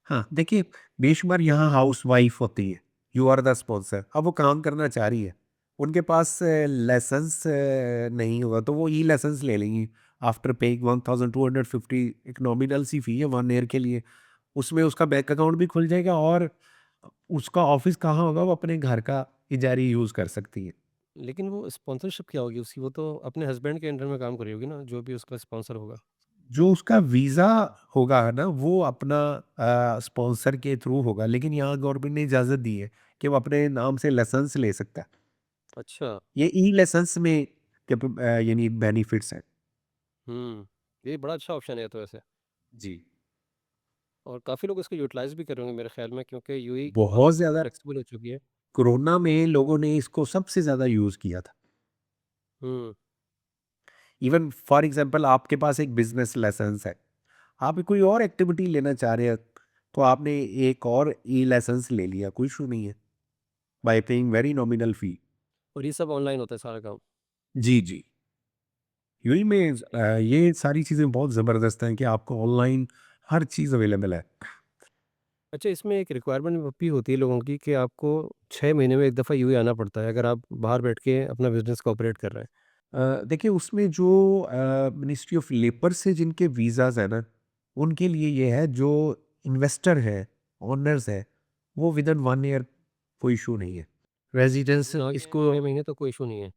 हाँ, देखिए बेशुमार यहाँ हाउसवाइफ होती है, यू आर द स्पॉन्सर। अब वो काम करना चाह रही है, उनके पास लाइसेंस नहीं होगा तो वो ई लाइसेंस ले लेंगी। आफ्टर पेइंग 1250 एक नॉमिनल सी फ़ी है 1 ईयर के लिए। उसमें उसका बैंक अकाउंट भी खुल जाएगा और उसका ऑफ़िस कहाँ होगा वो अपने घर का इजारी यूज़ कर सकती है। लेकिन वो स्पॉन्सरशिप क्या होगी उसकी? वो तो अपने हस्बैंड के अंडर में काम कर रही होगी ना, जो भी उसका स्पॉन्सर होगा। जो उसका वीज़ा होगा ना वो अपना स्पॉन्सर के थ्रू होगा, लेकिन यहाँ गवर्नमेंट ने इजाज़त दी है कि वो अपने नाम से लाइसेंस ले सकता है। अच्छा। ये ई लाइसेंस में यानी बेनिफिट्स हैं। ये बड़ा अच्छा ऑप्शन है तो वैसे। जी। और काफ़ी लोग इसको यूटिलाइज़ भी कर रहे होंगे मेरे ख़्याल में, क्योंकि यूएई बहुत काफ़ी ज़्यादा फ्लेक्सिबल हो चुकी है। कोरोना में लोगों ने इसको सबसे ज़्यादा यूज़ किया था। हुँ। इवन फॉर एग्ज़ाम्पल आपके पास एक बिज़नेस लाइसेंस है, आप कोई और एक्टिविटी लेना चाह रहे हैं, तो आपने एक और ई लाइसेंस ले लिया, कोई इश्यू नहीं है, bye paying very nominal fee. और ये सब ऑनलाइन होता है सारा काम। जी, जी। यूएई में ये सारी चीज़ें बहुत ज़बरदस्त हैं कि आपको ऑनलाइन हर चीज़ अवेलेबल है। अच्छा, इसमें एक रिक्वायरमेंट भी होती है लोगों की कि आपको 6 महीने में 1 दफ़ा यूएई आना पड़ता है, अगर आप बाहर बैठ के अपना बिज़नेस को ऑपरेट कर रहे हैं। देखिए उसमें जो मिनिस्ट्री ऑफ लेबर से जिनके वीज़ाज़ हैं ना, उनके लिए ये है जो इन्वेस्टर है, ओनर्स है, वो विदिन 1 ईयर कोई इश्यू नहीं है। रेज़िडेंस लेकिन आगे इसको 6 महीने तो कोई इश्यू नहीं है।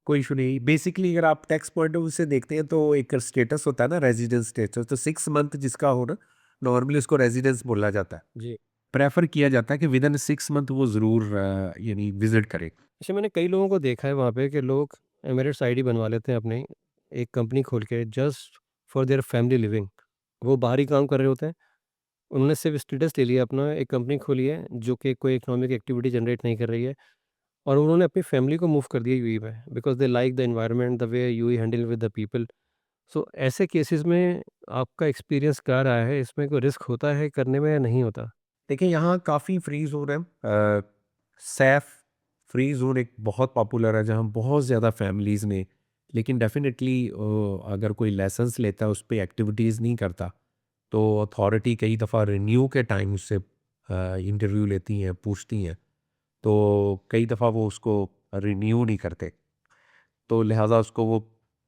कोई इश्यू नहीं। बेसिकली अगर आप टैक्स पॉइंट ऑफ व्यू से देखते हैं तो एक स्टेटस होता है ना रेज़िडेंस स्टेटस, तो 6 मंथ जिसका हो ना, नॉर्मली उसको रेज़िडेंस बोला जाता है। जी। प्रेफ़र किया जाता है कि विदिन 6 मंथ वो ज़रूर यानी विज़िट करे। अच्छा, मैंने कई लोगों को देखा है वहाँ पे कि लोग एमिरेट्स आईडी बनवा लेते हैं अपनी, एक कंपनी खोल के just for their family living. वो बाहर ही काम कर रहे होते हैं। उन्होंने सिर्फ़ स्टेटस ले लिया अपना, एक कंपनी खोली है जो कि कोई इकोनॉमिक एक्टिविटी जनरेट नहीं कर रही है, और उन्होंने अपनी फैमिली को मूव कर दिया यूएई में because they like the environment, the way UAE handle with the people. So ऐसे केसेस में आपका एक्सपीरियंस क्या रहा है? इसमें कोई रिस्क होता है करने में या नहीं होता? देखिए यहाँ काफ़ी फ्री ज़ोन है। सैफ फ्री ज़ोन एक बहुत पॉपुलर है जहाँ बहुत ज़्यादा फैमिलीज़ ने, लेकिन डेफिनेटली अगर कोई लाइसेंस लेता है उस पे एक्टिविटीज़ नहीं करता तो अथॉरिटी कई दफ़ा रिन्यू के टाइम उससे इंटरव्यू लेती हैं, पूछती हैं, तो कई दफ़ा वो उसको रिन्यू नहीं करते। तो लिहाजा उसको वो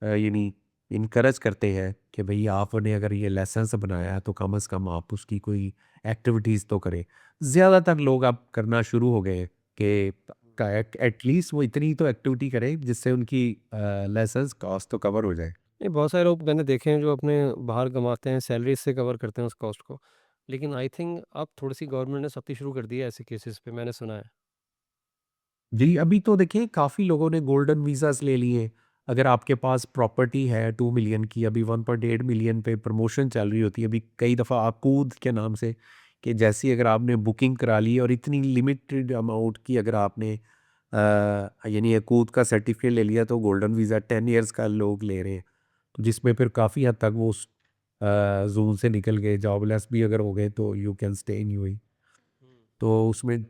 यानी इनकरेज करते हैं कि भई आपने अगर ये लाइसेंस बनाया है तो कम से कम आप उसकी कोई एक्टिविटीज़ तो करें। ज़्यादातर लोग अब करना शुरू हो गए हैं कि का एटलीस्ट वो इतनी तो एक्टिविटी करें जिससे उनकी लाइसेंस कॉस्ट तो कवर हो जाए। नहीं, बहुत सारे लोग मैंने देखे हैं जो अपने बाहर कमाते हैं, सैलरी से कवर करते हैं उस कॉस्ट को। लेकिन आई थिंक अब थोड़ी-सी गवर्नमेंट ने सख्ती शुरू कर दी है ऐसे केसेस पे, मैंने सुना है। जी, अभी तो देखिए काफ़ी लोगों ने गोल्डन वीज़ाज़ ले लिए। अगर आपके पास प्रॉपर्टी है 2 मिलियन की, अभी 1.8 मिलियन पे प्रमोशन चल रही होती है। अभी कई दफ़ा अकूद के नाम से कि जैसी अगर आपने बुकिंग करा ली और इतनी लिमिटेड अमाउंट की अगर आपने यानी अकूद का सर्टिफ़िकेट ले लिया तो गोल्डन वीज़ा 10 इयर्स का लोग ले रहे हैं। तो जिसमें फिर काफ़ी हद तक वो उस ज़ोन से निकल गए, जॉबलेस भी अगर हो गए तो you can stay in UAE. तो उसमें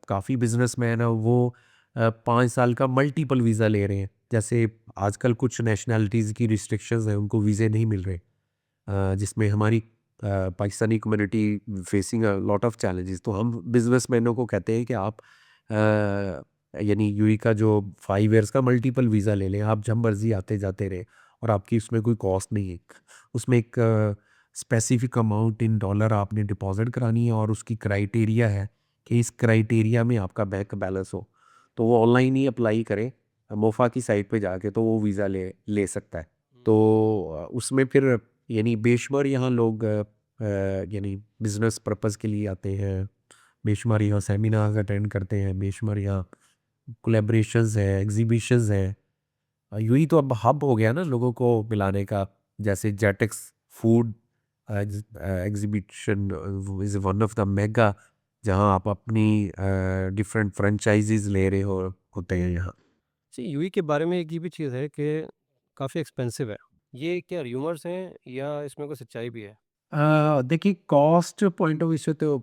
काफ़ी बिजनेसमैन है वो 5 साल का मल्टीपल वीज़ा ले रहे हैं। जैसे आजकल कुछ नेशनैलिटीज़ की रिस्ट्रिक्शंस हैं, उनको वीज़े नहीं मिल रहे, जिसमें हमारी Pakistani community facing a lot of challenges. तो हम बिजनेसमैनों को कहते हैं कि आप यानी यूएई का जो 5 ईयर्स का मल्टीपल वीज़ा ले लें, आप जब मर्जी आते जाते रहें और आपकी उसमें कोई कॉस्ट नहीं है। उसमें एक स्पेसिफिक अमाउंट इन डॉलर आपने डिपॉजिट करानी है और उसकी क्राइटेरिया है कि इस क्राइटेरिया में आपका बैंक बैलेंस हो। तो वो ऑनलाइन ही अप्लाई करें मोफा की साइट पे जाके, तो वो वीज़ा ले ले सकता है। तो उसमें फिर यानी बेशुमार यहाँ लोग यानी बिजनेस पर्पस के लिए आते हैं, बेशुमार यहाँ सेमिनार्स अटेंड करते हैं, बेशुमार यहाँ कोलैबोरेशंस हैं, एग्जीबिशंस हैं। यूं ही तो अब हब हो गया ना लोगों को मिलाने का। जैसे Gitex food exhibition is one of the mega, जहाँ आप अपनी डिफरेंट फ्रेंचाइजीज ले रहे होते हैं यहाँ। जी, यूई के बारे में एक ये भी चीज़ है कि काफ़ी एक्सपेंसिव है। ये क्या र्यूमर्स हैं या इसमें कोई सच्चाई भी है? देखिए, कॉस्ट पॉइंट ऑफ व्यू से तो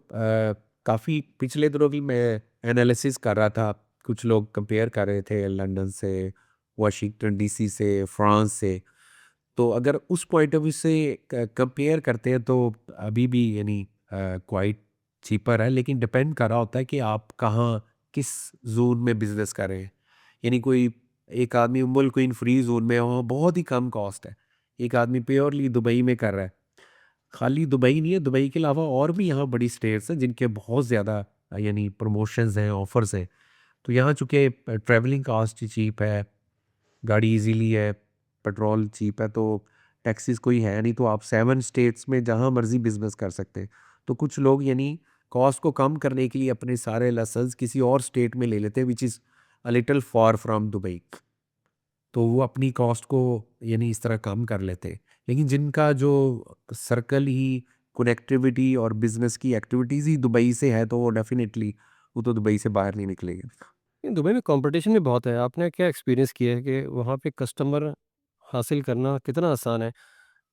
काफ़ी पिछले दिनों भी मैं एनालिसिस कर रहा था। कुछ लोग कंपेयर कर रहे थे लंदन से, वाशिंगटन डीसी से, फ्रांस से। तो अगर उस पॉइंट ऑफ व्यू से कंपेयर करते हैं तो अभी भी यानी क्वाइट चीपर है, लेकिन डिपेंड कर रहा होता है कि आप कहाँ किस जोन में बिजनेस कर रहे हैं। यानी कोई एक आदमी मुल्क इन फ्री जोन में है, वहाँ बहुत ही कम कॉस्ट है। एक आदमी प्योरली दुबई में कर रहा है। खाली दुबई नहीं है, दुबई के अलावा और भी यहाँ बड़ी स्टेट्स हैं जिनके बहुत ज़्यादा यानी प्रमोशंस हैं, ऑफर्स हैं। तो यहाँ चूँकि ट्रैवलिंग कॉस्ट चीप है, गाड़ी इजीली है, पेट्रोल चीप है, तो टैक्सेस कोई है नहीं, तो आप 7 स्टेट्स में जहाँ मर्जी बिजनेस कर सकते हैं। तो कुछ लोग यानी कॉस्ट को कम करने के लिए अपने सारे लाइसेंस किसी और स्टेट में ले लेते हैं, which is a little far from Dubai. तो वो अपनी कॉस्ट को यानी इस तरह कम कर लेते हैं। लेकिन जिनका जो सर्कल ही कनेक्टिविटी और बिजनेस की एक्टिविटीज़ ही दुबई से है, तो वो डेफिनेटली वो तो दुबई से बाहर नहीं निकलेंगे। लेकिन दुबई में कॉम्पिटिशन भी बहुत है। आपने क्या एक्सपीरियंस किया है कि वहाँ पे कस्टमर हासिल करना कितना आसान है?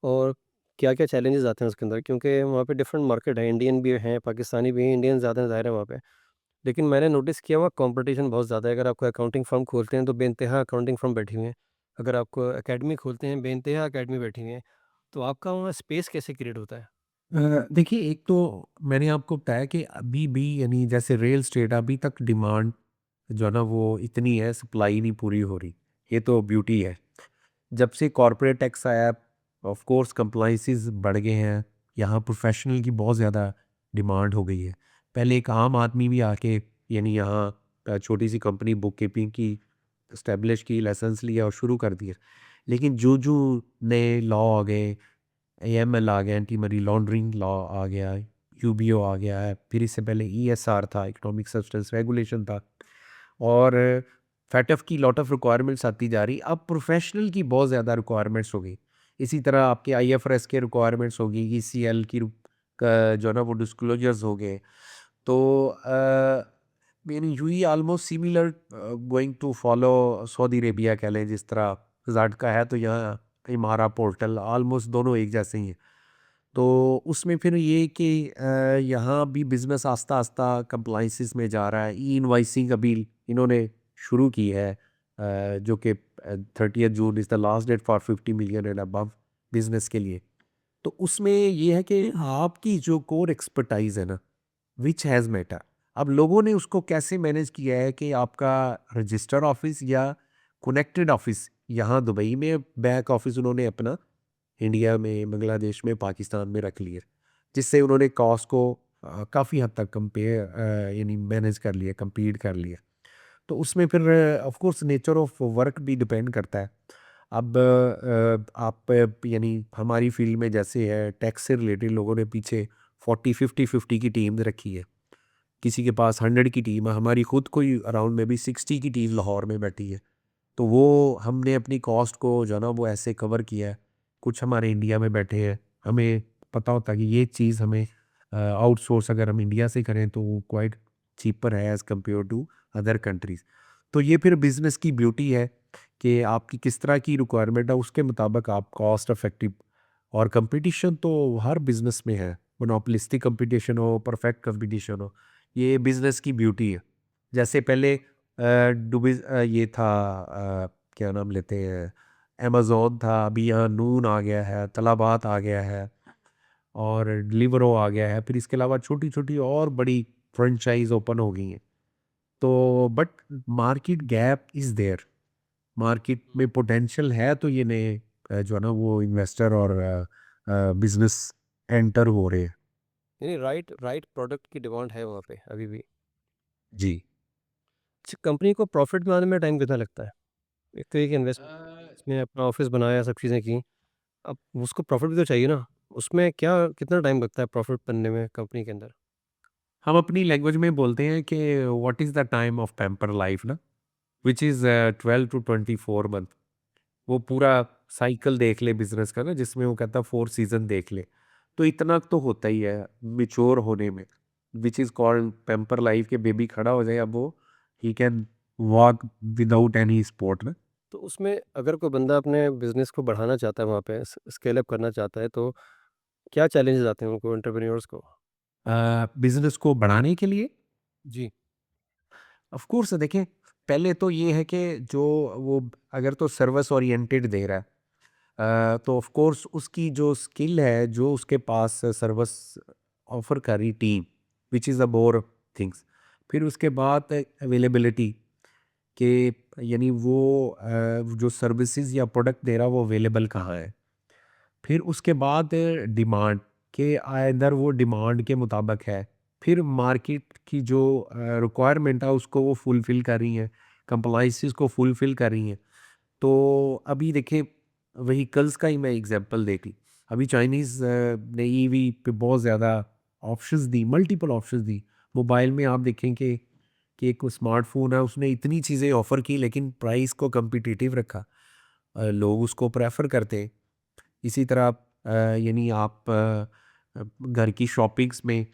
और क्या-क्या चैलेंजेस आते हैं उसके अंदर? क्योंकि वहाँ पे डिफरेंट मार्केट है, इंडियन भी हैं, पाकिस्तानी भी हैं, इंडियन ज़्यादा ज़ाहिर है वहाँ पे। लेकिन मैंने नोटिस किया हुआ कॉम्पिटिशन बहुत ज़्यादा है। अगर आपको अकाउंटिंग फ़र्म खोलते हैं तो बेइंतहा अकाउंटिंग फ़र्म बैठी हुई हैं। अगर आपको अकेडमी खोलते हैं, बेइंतहा अकेडमी बैठी हुई हैं। तो आपका वहाँ स्पेस कैसे क्रिएट होता है? देखिए, एक तो मैंने आपको बताया कि अभी भी यानी जैसे रियल स्टेट अभी तक डिमांड जो है ना वो इतनी है, सप्लाई नहीं पूरी हो रही। ये तो ब्यूटी है। जब से कॉर्पोरेट टैक्स आया, ऑफ कोर्स कंप्लाइंसेस बढ़ गए हैं। यहाँ प्रोफेशनल की बहुत ज़्यादा डिमांड हो गई है। पहले एक आम आदमी भी आके यानी यहाँ छोटी सी कंपनी बुक कीपिंग की इस्टेब्लिश की, लाइसेंस लिया और शुरू कर दिया। लेकिन जो जो नए लॉ आ गए, एएमएल आ गया, एंटी मनी लॉन्ड्रिंग लॉ आ गया, यूबीओ आ गया है, फिर इससे पहले ईएसआर था, इकोनॉमिक सब्सटेंस रेगुलेशन था, और फैटफ की लॉट ऑफ रिक्वायरमेंट्स आती जा रही। अब प्रोफेशनल की बहुत ज़्यादा रिक्वायरमेंट्स हो गई। इसी तरह आपके आईएफआरएस के रिक्वायरमेंट्स होगी, ईसीएल की का जो है ना वो डिस्क्लोजर्स हो गए। तो यानी UAE almost similar going to follow Saudi Arabia कह लें, जिस तरह ज़ाट का है, तो यहाँ इमारा पोर्टल ऑलमोस्ट दोनों एक जैसे ही हैं। तो उसमें फिर ये कि यहाँ भी बिज़नेस आस्ता-आस्ता कंप्लायंसेस में जा रहा है। ई-इनवॉइसिंग अभी इन्होंने शुरू की है, जो कि 30th June is the last date for 50 million and above business के लिए। तो उसमें ये है कि आपकी जो कोर एक्सपर्टाइज़ है ना, व्हिच हैज़ मैटर। अब लोगों ने उसको कैसे मैनेज किया है कि आपका रजिस्टर्ड ऑफ़िस या कनेक्टेड ऑफ़िस यहाँ दुबई में, बैक ऑफ़िस उन्होंने अपना इंडिया में, बांग्लादेश में, पाकिस्तान में रख लिया, जिससे उन्होंने कॉस्ट को काफ़ी हद तक यानी मैनेज कर लिया, कम्पीट कर लिया। तो उसमें फिर of course nature of work भी डिपेंड करता है। अब आप यानी हमारी फील्ड में जैसे है टैक्स से रिलेटेड, लोगों ने पीछे 40-50-50 की टीम रखी है। किसी के पास 100 की टीम है, हमारी खुद कोई अराउंड में भी 60 की टीम लाहौर में बैठी है। तो वो हमने अपनी कॉस्ट को जो है ना वो ऐसे कवर किया है। कुछ हमारे इंडिया में बैठे हैं, हमें पता होता है कि ये चीज़ हमें आउटसोर्स अगर हम इंडिया से करें तो वो क्वाइट चीपर है as compare to other countries. तो ये फिर बिज़नेस की ब्यूटी है कि आपकी किस तरह की रिक्वायरमेंट है, उसके मुताबिक आप कॉस्ट इफेक्टिव। और कंपटीशन तो हर बिजनेस में है, मोनोपोलिस्टिक कंपटीशन हो, परफेक्ट कंपटीशन हो, ये बिजनेस की ब्यूटी है। जैसे पहले ये था, क्या नाम लेते हैं, अमेज़न था, अभी यहाँ नून आ गया है, तलाबात आ गया है, और डिलीवरो आ गया है, फिर इसके अलावा छोटी-छोटी और बड़ी फ्रेंचाइज़ ओपन हो गई हैं। तो but market gap is there, market में पोटेंशियल है, तो ये नए जो है ना वो इन्वेस्टर और बिज़नेस एंटर हो रहे हैं। यानी राइट राइट प्रोडक्ट की डिमांड है वहाँ पे अभी भी। जी। अच्छा, कंपनी को प्रॉफ़िट बनाने में टाइम कितना लगता है? एक तो एक इन्वेस्ट में अपना ऑफ़िस बनाया, सब चीज़ें की, अब उसको प्रॉफ़िट भी तो चाहिए ना? उसमें क्या कितना टाइम लगता है प्रॉफ़िट बनने में कंपनी के अंदर? हम अपनी लैंग्वेज में बोलते हैं कि what is the time of pamper life ना, व्हिच इज़ 12 टू 24 मंथ। वो पूरा साइकिल देख ले बिज़नेस का ना, जिसमें वो कहता है 4 सीज़न देख ले। तो इतना तो होता ही है मैच्योर होने में, which is called pamper life, के बेबी खड़ा हो जाए, अब वो he can walk without any support ना। तो उसमें अगर कोई बंदा अपने बिज़नेस को बढ़ाना चाहता है वहाँ पे स्केल अप करना चाहता है तो क्या चैलेंजेस आते हैं उनको एंटरप्रेन्योर्स को? बिज़नेस को बढ़ाने के लिए जी। ऑफ कोर्स देखें, पहले तो ये है कि जो वो अगर तो सर्विस ओरिएंटेड दे रहा है, तो ऑफ कोर्स उसकी जो स्किल है, जो उसके पास सर्विस ऑफर कर रही team, which is a more things. फिर उसके बाद अवेलेबिलिटी, कि यानी वो जो सर्विसेज या प्रोडक्ट दे रहा है वो अवेलेबल कहाँ है। फिर उसके बाद डिमांड, के इधर वो डिमांड के मुताबिक है। फिर मार्केट की जो रिक्वायरमेंट है उसको वो फुलफ़िल कर रही हैं, कंप्लायंसेस को फुलफ़िल कर रही हैं। तो अभी देखिए, व्हीकल्स का ही मैं एग्जांपल देख लूँ। अभी चाइनीज़ ने ईवी पे बहुत ज़्यादा ऑप्शंस दी, मल्टीपल ऑप्शंस दी। मोबाइल में आप देखें कि एक स्मार्टफ़ोन है, उसने इतनी चीज़ें ऑफ़र की लेकिन प्राइस को कॉम्पिटिटिव रखा। लोग उसको प्रेफ़र करते हैं। इसी तरह यानी आप घर की शॉपिंग्स में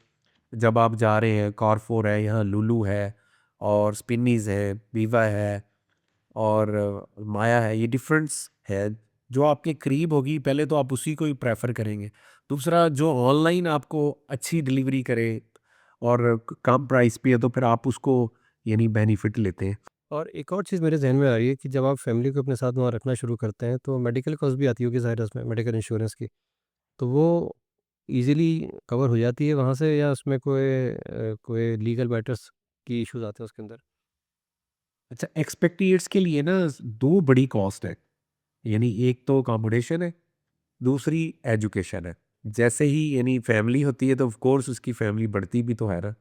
जब आप जा रहे हैं, कारफोर है, यहाँ लुलु है, और स्पिनीज़ है, वीवा है, और माया है, ये डिफरेंस है। जो आपके करीब होगी पहले तो आप उसी को ही प्रेफर करेंगे। दूसरा, जो ऑनलाइन आपको अच्छी डिलीवरी करे और कम प्राइस पे है, तो फिर आप उसको यानी बेनिफिट लेते हैं। और एक और चीज़ मेरे ज़हन में आ रही है कि जब आप फैमिली को अपने साथ वहाँ रखना शुरू करते हैं तो मेडिकल कॉस्ट भी आती होगी ज़ाहिर है उसमें, मेडिकल इंश्योरेंस की। तो वो ईज़िली कवर हो जाती है वहाँ से या उसमें कोई लीगल मैटर्स की इश्यूज़ आते हैं उसके अंदर? अच्छा, एक्सपेक्टिएट्स के लिए ना दो बड़ी कॉस्ट है, यानी एक तो अकोमोडेशन है, दूसरी एजुकेशन है। जैसे ही यानी फैमिली होती है तो ऑफ कोर्स उसकी फैमिली बढ़ती भी तो है ना।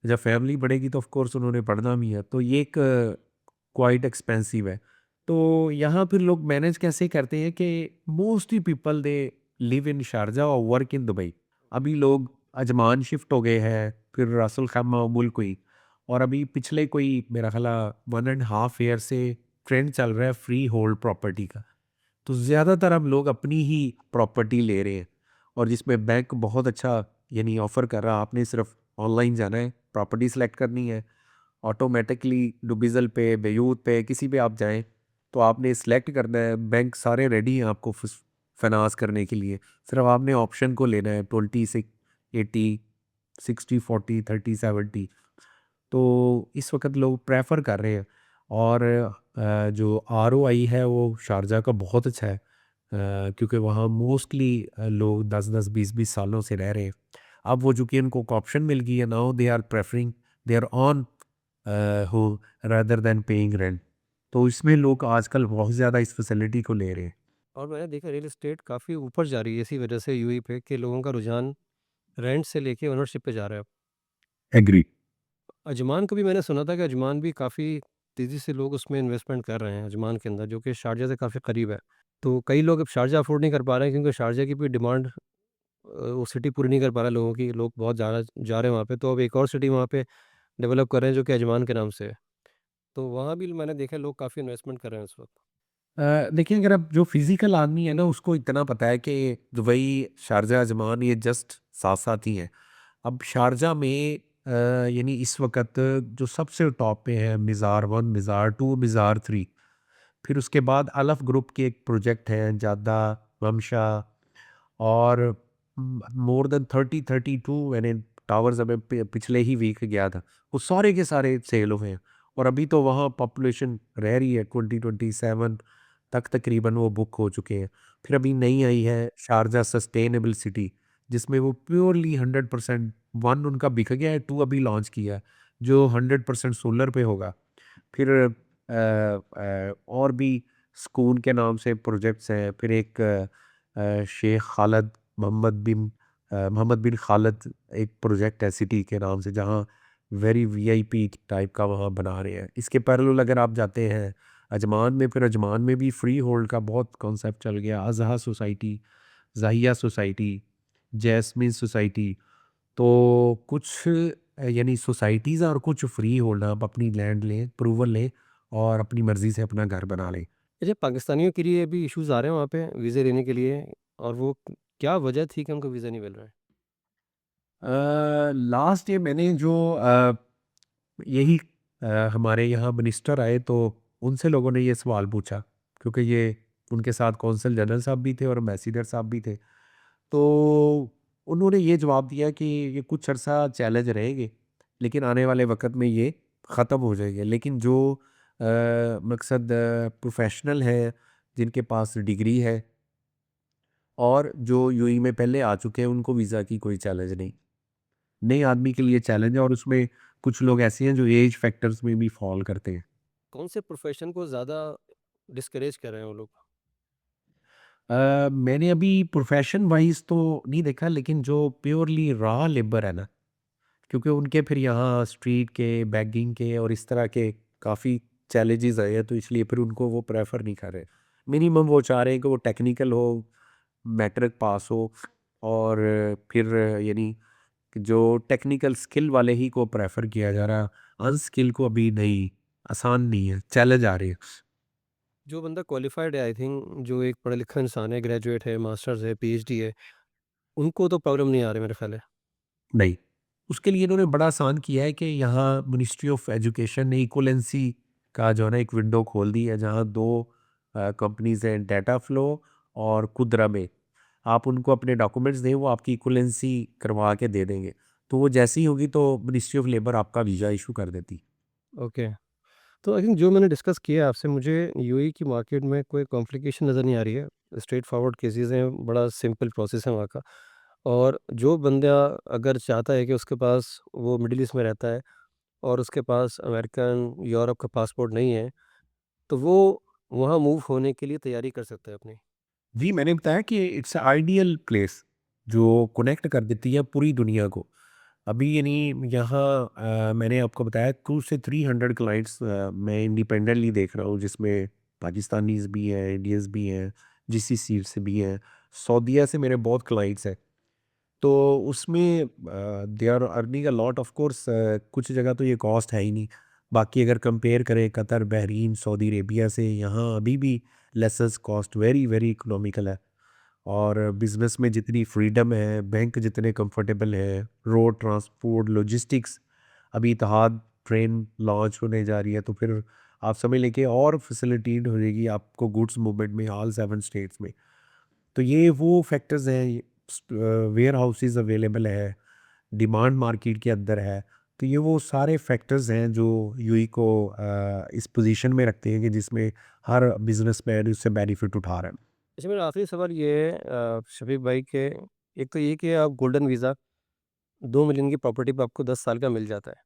जब फैमिली बढ़ेगी तो ऑफ कोर्स उन्होंने पढ़ना भी है, तो ये एक क्वाइट एक्सपेंसिव है। तो यहाँ फिर लोग मैनेज कैसे करते हैं कि mostly people they live in Sharjah और वर्क इन दुबई। अभी लोग अजमान शिफ्ट हो गए हैं, फिर रासुल खैमा मुल्क हुई, और अभी पिछले कोई मेरा ख्याल 1.5 ईयर से ट्रेंड चल रहा है फ्री होल्ड प्रॉपर्टी का। तो ज़्यादातर हम लोग अपनी ही प्रॉपर्टी ले रहे हैं, और जिसमें बैंक बहुत अच्छा यानी ऑफ़र कर रहा है। आपने सिर्फ ऑनलाइन जाना है, प्रॉपर्टी सेलेक्ट करनी है, ऑटोमेटिकली डुबिज़ल पे, बेयूत पे, किसी पे आप जाएँ, तो आपने सेलेक्ट करना है, बैंक सारे रेडी हैं आपको फाइनेंस करने के लिए। सिर्फ आपने ऑप्शन को लेना है, 26, 80, 60, 40, 30, 70। तो इस वक़्त लोग प्रेफ़र कर रहे हैं, और जो आरओआई है वो शारजा का बहुत अच्छा है, क्योंकि वहाँ मोस्टली लोग 10-10, 20-20 सालों से रह रहे हैं। अब वो चूँकि उनको एक ऑप्शन मिल गई है, now they are preferring their own home rather than paying rent. तो इसमें लोग आजकल बहुत ज़्यादा इस फैसिलिटी को ले रहे हैं। और मैंने देखा रियल एस्टेट काफ़ी ऊपर जा रही है इसी वजह से यूएई पे कि लोगों का रुझान रेंट से लेके ओनरशिप पे जा रहा है अब। एग्री। अजमान का भी मैंने सुना था कि अजमान भी काफ़ी तेज़ी से लोग उसमें इन्वेस्टमेंट कर रहे हैं अजमान के अंदर, जो कि शारजा से काफ़ी करीब है। तो कई लोग अब शारजा अफ़ोर्ड नहीं कर पा रहे हैं क्योंकि शारजा की भी डिमांड वो सिटी पूरी नहीं कर पा रहा है लोगों की, लोग बहुत ज़्यादा जा रहे हैं वहाँ पे, तो अब एक और सिटी वहाँ पे डेवलप कर रहे हैं जो कि अजमान के नाम से है। तो वहाँ भी मैंने देखा है लोग काफ़ी इन्वेस्टमेंट कर रहे हैं इस वक़्त। देखिए, अगर अब जो फिज़िकल आदमी है ना उसको इतना पता है कि दुबई, शारजा, अजमान ये जस्ट साथ-साथ ही हैं। अब शारजा में यानी इस वक़्त जो सबसे टॉप पे है, मिज़ार 1, मिज़ार 2, मिज़ार 3। फिर उसके बाद अलफ ग्रुप के एक प्रोजेक्ट है जादा, वमशा और मोर देन 30-32 मैंने टावर्स अभी पिछले ही वीक गया था, वो सारे के सारे सेल हुए हैं। और अभी तो वहाँ पॉपुलेशन रह रही है 2027 तक तकरीबन वो बुक हो चुके हैं। फिर अभी नई आई है शारजा सस्टेनेबल सिटी, जिसमें वो प्योरली 100% वन उनका बिक गया है, टू अभी लॉन्च किया है जो 100% सोलर पे होगा। फिर और भी सुकून के नाम से प्रोजेक्ट्स हैं। फिर एक शेख खालिद मोहम्मद बिन खालिद एक प्रोजेक्ट है सिटी के नाम से, जहाँ वेरी वीआईपी टाइप का वहाँ बना रहे हैं। इसके पैरेलल अगर आप जाते हैं अजमान में, फिर अजमान में भी फ्री होल्ड का बहुत कॉन्सेप्ट चल गया। अजहा सोसाइटी, जाहिया सोसाइटी, जैस्मिन सोसाइटी। तो कुछ यानी सोसाइटीज़ और कुछ फ्री होल्ड, आप अपनी लैंड लें, अप्रूवल लें और अपनी मर्ज़ी से अपना घर बना लें। अच्छा, पाकिस्तानियों के लिए भी इश्यूज़ आ रहे हैं वहाँ पे वीज़े लेने के लिए, और वो क्या वजह थी कि उनको वीज़ा नहीं मिल रहा है? लास्ट ईयर मैंने जो यही हमारे यहाँ मिनिस्टर आए तो उनसे लोगों ने ये सवाल पूछा, क्योंकि ये उनके साथ कौंसल जनरल साहब भी थे और एम्बेसडर साहब भी थे। तो उन्होंने ये जवाब दिया कि ये कुछ अरसा चैलेंज रहेंगे, लेकिन आने वाले वक्त में ये ख़त्म हो जाएंगे। लेकिन जो मकसद प्रोफेशनल है, जिनके पास डिग्री है और जो यूएई में पहले आ चुके हैं, उनको वीज़ा की कोई चैलेंज नहीं। नए आदमी के लिए चैलेंज है और उसमें कुछ लोग ऐसे हैं जो एज फैक्टर्स में भी फॉल करते हैं। कौन से प्रोफ़ेशन को ज़्यादा डिस्करेज कर रहे हैं वो लोग? मैंने अभी प्रोफेशन वाइज तो नहीं देखा, लेकिन जो प्योरली रॉ लेबर है ना, क्योंकि उनके फिर यहाँ स्ट्रीट के, बैगिंग के और इस तरह के काफ़ी चैलेंजेस आए हैं, तो इसलिए फिर उनको वो प्रेफर नहीं कर रहे। मिनिमम वो चाह रहे हैं कि वो टेक्निकल हो, मैट्रिक पास हो और फिर यानी कि जो टेक्निकल स्किल वाले ही को प्रेफर किया जा रहा है, अनस्किल को अभी नहीं, आसान नहीं है, चैलेंज आ रही है। जो बंदा क्वालिफ़ाइड है, आई थिंक जो एक पढ़ा लिखा इंसान है, ग्रेजुएट है, मास्टर्स है, पीएचडी है, उनको तो प्रॉब्लम नहीं आ रही मेरे ख़्याल है। नहीं, उसके लिए इन्होंने बड़ा आसान किया है कि यहाँ मिनिस्ट्री ऑफ एजुकेशन ने इक्वलेंसी का जो है ना एक विंडो खोल दी है, जहाँ 2 कंपनीज़ हैं, डाटा फ्लो और कुदरा में। आप उनको अपने डॉक्यूमेंट्स दें, वो आपकी इक्वलेंसी करवा के दे देंगे। तो वो जैसी ही होगी तो मिनिस्ट्री ऑफ लेबर आपका वीज़ा इश्यू कर देती। ओके। तो आई थिंक जो मैंने डिस्कस किया आपसे, मुझे यूएई की मार्केट में कोई कॉम्प्लिकेशन नज़र नहीं आ रही है। स्ट्रेट फॉरवर्ड केसेज़ हैं, बड़ा सिंपल प्रोसेस है वहाँ का। और जो बंदा अगर चाहता है कि उसके पास, वो मिडल ईस्ट में रहता है और उसके पास अमेरिकन, यूरोप का पासपोर्ट नहीं है, तो वो वहाँ मूव होने के लिए तैयारी कर सकता है अपनी। जी, मैंने बताया कि इट्स आइडियल प्लेस जो कनेक्ट कर देती है पूरी दुनिया को। अभी यानी यहाँ मैंने आपको बताया 2 से 300 क्लाइंट्स मैं इंडिपेंडेंटली देख रहा हूँ, जिसमें पाकिस्तानीज़ भी हैं, इंडियंस भी हैं, जीसीसी से भी हैं, सऊदीया से मेरे बहुत क्लाइंट्स हैं। तो उसमें they are earning a lot of course. कुछ जगह तो ये कॉस्ट है ही नहीं। बाकी अगर कंपेयर करें कतर, बहरीन, सऊदी अरेबिया से, यहाँ अभी भी laces cost very very economical है। और बिज़नेस में जितनी फ्रीडम है, बैंक जितने कंफर्टेबल है, रोड ट्रांसपोर्ट, लॉजिस्टिक्स, अभी इतिहाद ट्रेन लॉन्च होने जा रही है, तो फिर आप समझ लें कि और फैसिलिटीड हो जाएगी आपको गुड्स मूवमेंट में ऑल 7 स्टेट्स में। तो ये वो फैक्टर्स हैं, वेयर हाउसेस अवेलेबल है, डिमांड मार्केट के अंदर है। तो ये वो सारे फैक्टर्स हैं जो यूएई को इस पोजीशन में रखते हैं कि जिसमें हर बिजनेसमैन उससे बेनिफिट उठा रहा है। अच्छा, मेरा आखिरी सवाल ये है शफीक भाई, के एक तो ये कि आप गोल्डन वीज़ा 2 मिलियन की प्रॉपर्टी पे आपको 10 साल का मिल जाता है।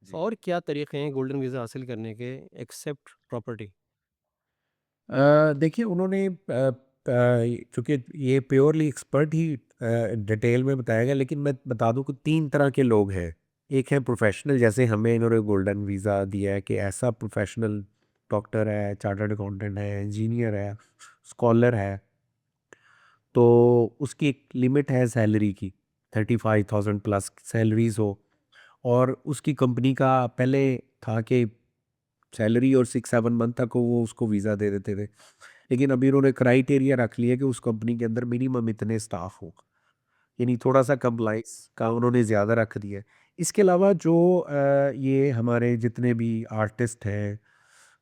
जी। और क्या तरीके हैं गोल्डन वीज़ा हासिल करने के एक्सेप्ट प्रॉपर्टी? देखिए उन्होंने चूँकि ये प्योरली एक्सपर्ट ही डिटेल में बताया गया, लेकिन मैं बता दूँ कि 3 तरह के लोग हैं। एक है प्रोफ़ेशनल, जैसे हमें इन्होंने गोल्डन वीज़ा दिया है कि ऐसा प्रोफ़ेशनल डॉक्टर है, चार्टर्ड अकाउंटेंट है, इंजीनियर है, स्कॉलर है, तो उसकी एक लिमिट है सैलरी की, 35,000 प्लस सैलरीज़ हो। और उसकी कंपनी का पहले था कि सैलरी और 6-7 मंथ तक वो उसको वीज़ा दे देते थे। लेकिन अभी उन्होंने क्राइटेरिया रख लिया कि उस कंपनी के अंदर मिनिमम इतने स्टाफ हो, यानी थोड़ा-सा कंप्लायंस का उन्होंने ज़्यादा रख दिया है। इसके अलावा जो ये हमारे जितने भी आर्टिस्ट हैं,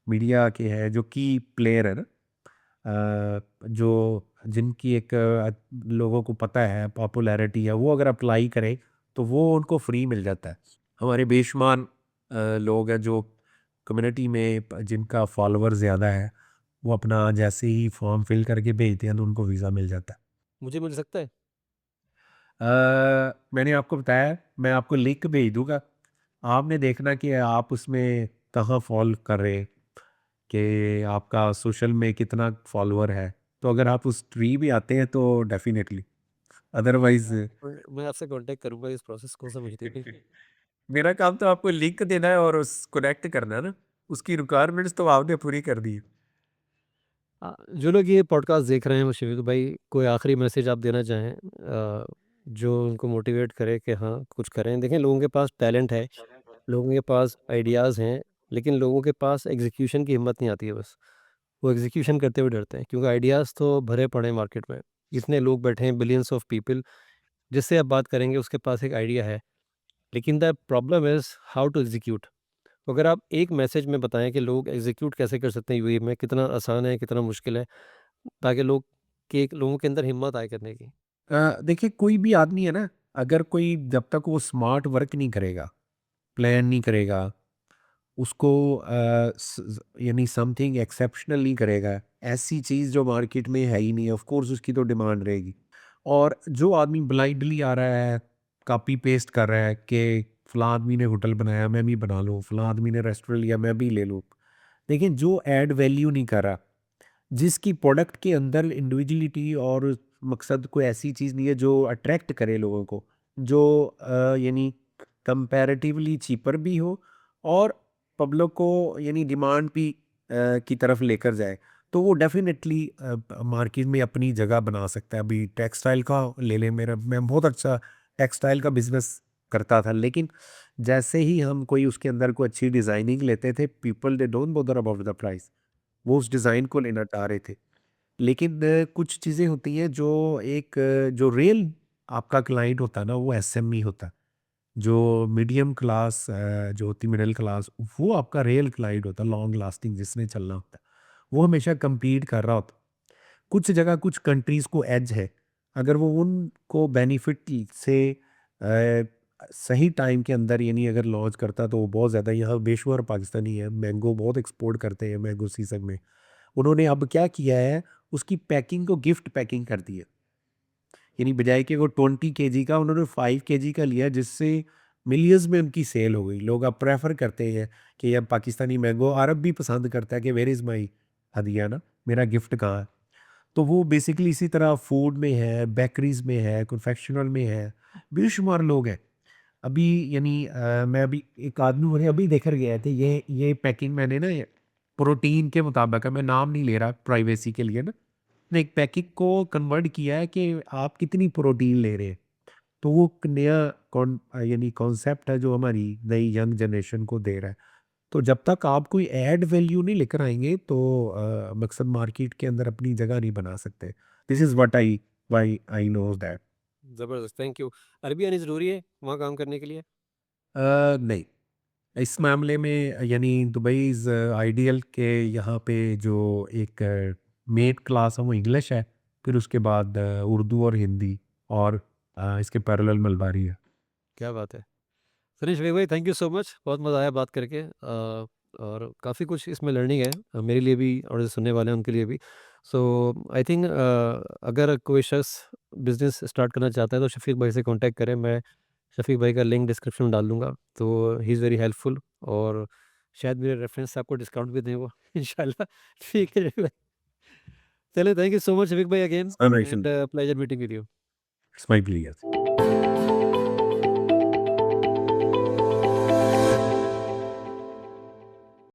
मीडिया के हैं जो की प्लेयर है ना, जो जिनकी एक लोगों को पता है पॉपुलैरिटी है, वो अगर अप्लाई करें तो वो उनको फ्री मिल जाता है। हमारे बेशुमार लोग हैं जो कम्युनिटी में जिनका फॉलोअर ज़्यादा है, वो अपना जैसे ही फॉर्म फिल करके भेजते हैं तो उनको वीज़ा मिल जाता है। मुझे मिल सकता है? मैंने आपको बताया, मैं आपको लिंक भेज दूंगा, आपने देखना कि आप उसमें कहाँ फॉलो कर रहे हैं, कि आपका सोशल में कितना फॉलोअर है। तो अगर आप उस ट्री भी आते हैं तो डेफिनेटली, अदरवाइज और मैं आपसे कॉन्टैक्ट करूँगा इस प्रोसेस को समझने के लिए। मेरा काम तो आपको लिंक देना है और उस कनेक्ट करना है ना, उसकी रिक्वायरमेंट्स तो आपने पूरी कर दी है। जो लोग ये पॉडकास्ट देख रहे हैं वो शफीक भाई, कोई आखिरी मैसेज आप देना चाहें जो उनको मोटिवेट करे कि हाँ, कुछ करें? देखें, लोगों के पास टैलेंट है, लोगों के पास आइडियाज़ हैं, लेकिन लोगों के पास एग्ज़ीक्यूशन की हिम्मत नहीं आती है बस। वो एग्ज़ीक्यूशन करते हुए डरते हैं क्योंकि आइडियाज़ तो भरे पड़े हैं मार्केट में। इतने लोग बैठे हैं, बिलियंस ऑफ पीपल, जिससे आप बात करेंगे उसके पास एक आइडिया है, लेकिन the problem is how to execute. अगर आप एक मैसेज में बताएँ कि लोग एग्ज़ीक्यूट कैसे कर सकते हैं यूएई में, कितना आसान है, कितना मुश्किल है, ताकि लोगों के अंदर हिम्मत आए करने की। देखिए कोई भी आदमी है ना, अगर कोई जब तक वो स्मार्ट वर्क नहीं करेगा, प्लान नहीं करेगा, उसको यानी समथिंग एक्सेप्शनल नहीं करेगा, ऐसी चीज़ जो मार्केट में है ही नहीं, ऑफ कोर्स उसकी तो डिमांड रहेगी। और जो आदमी ब्लाइंडली आ रहा है, कॉपी पेस्ट कर रहा है कि फलां आदमी ने होटल बनाया मैं भी बना लूँ, फलां आदमी ने रेस्टोरेंट लिया मैं भी ले लूँ। लेकिन जो ऐड वैल्यू नहीं कर रहा, जिसकी प्रोडक्ट के अंदर इंडिविजुअलिटी और मकसद कोई ऐसी चीज़ नहीं है जो अट्रैक्ट करे लोगों को, जो यानी कंपैरेटिवली चीपर भी हो और पब्लिक को यानी डिमांड भी की तरफ लेकर जाए, तो वो डेफिनेटली मार्केट में अपनी जगह बना सकता है। अभी टेक्सटाइल का ले लें, मेरा मैं बहुत अच्छा टेक्सटाइल का बिजनेस करता था, लेकिन जैसे ही हम कोई उसके अंदर कोई अच्छी डिज़ाइनिंग लेते थे, people they don't bother about the price, वो उस डिज़ाइन को लेना चाह रहे थे। लेकिन कुछ चीज़ें होती हैं जो एक जो रियल आपका क्लाइंट होता है ना, वो एसएमई होता है। जो मीडियम क्लास जो होती है मिडल क्लास, वो आपका रियल क्लाइंट होता है, लॉन्ग लास्टिंग जिसने चलना होता है। वो हमेशा कम्पीट कर रहा होता है। कुछ जगह कुछ कंट्रीज़ को एज है। अगर वो उनको बेनिफिट से सही टाइम के अंदर यानी अगर लॉन्च करता तो वो बहुत ज़्यादा, यहाँ बेशुमार पाकिस्तानी है, मैंगो बहुत एक्सपोर्ट करते हैं मैंगो सीज़न में। उन्होंने अब क्या किया है, उसकी पैकिंग को गिफ्ट पैकिंग कर दी है। यानी बजाय कि वो 20 केजी का उन्होंने 5 केजी का लिया, जिससे मिलियंस में उनकी सेल हो गई। लोग अब प्रेफ़र करते हैं कि अब पाकिस्तानी मैंगो, अरब भी पसंद करता है कि वेयर इज़ माई हदिया ना, मेरा गिफ्ट कहाँ है? तो वो बेसिकली इसी तरह फूड में है, बेकरीज़ में है, कन्फेक्शनल में है, बेशुमार लोग हैं। अभी यानी मैं अभी एक आदमी मुझे अभी देकर गए थे, ये पैकिंग मैंने ना ये प्रोटीन के मुताबिक है, मैं नाम नहीं ले रहा प्राइवेसी के लिए ना, ने एक पैकेट को कन्वर्ट किया है कि आप कितनी प्रोटीन ले रहे हैं। तो वो एक नया यानी कॉन्सेप्ट है जो हमारी नई यंग जनरेशन को दे रहा है। तो जब तक आप कोई ऐड वैल्यू नहीं लेकर आएँगे तो मकसद मार्केट के अंदर अपनी जगह नहीं बना सकते। This is what I why I knows that. ज़बरदस्त, थैंक यू। अरबी आनी ज़रूरी है वहाँ काम करने के लिए? नहीं, इस मामले में यानी दुबई इज़ आइडियल के यहाँ पे जो एक मेन क्लास है वो इंग्लिश है, फिर उसके बाद उर्दू और हिंदी और इसके पैरेलल मलबारी है। क्या बात है! चलिए शफीक भाई, थैंक यू सो मच, बहुत मज़ा आया बात करके और काफ़ी कुछ इसमें लर्निंग है मेरे लिए भी और जो सुनने वाले हैं उनके लिए भी। सो आई थिंक अगर कोई शख्स बिज़नेस स्टार्ट करना चाहता है तो शफीक भाई से कॉन्टैक्ट करें। मैं शफीक भाई का लिंक डिस्क्रिप्शन में डाल दूँगा, तो ही इज़ वेरी हेल्पफुल और शायद मेरे रेफ़रेंस से आपको डिस्काउंट भी दें वो इंशाल्लाह। ठीक है शफीक भाई। चलिए, thank you so much Shafiq भाई again It's my and pleasure meeting with you. pleasure.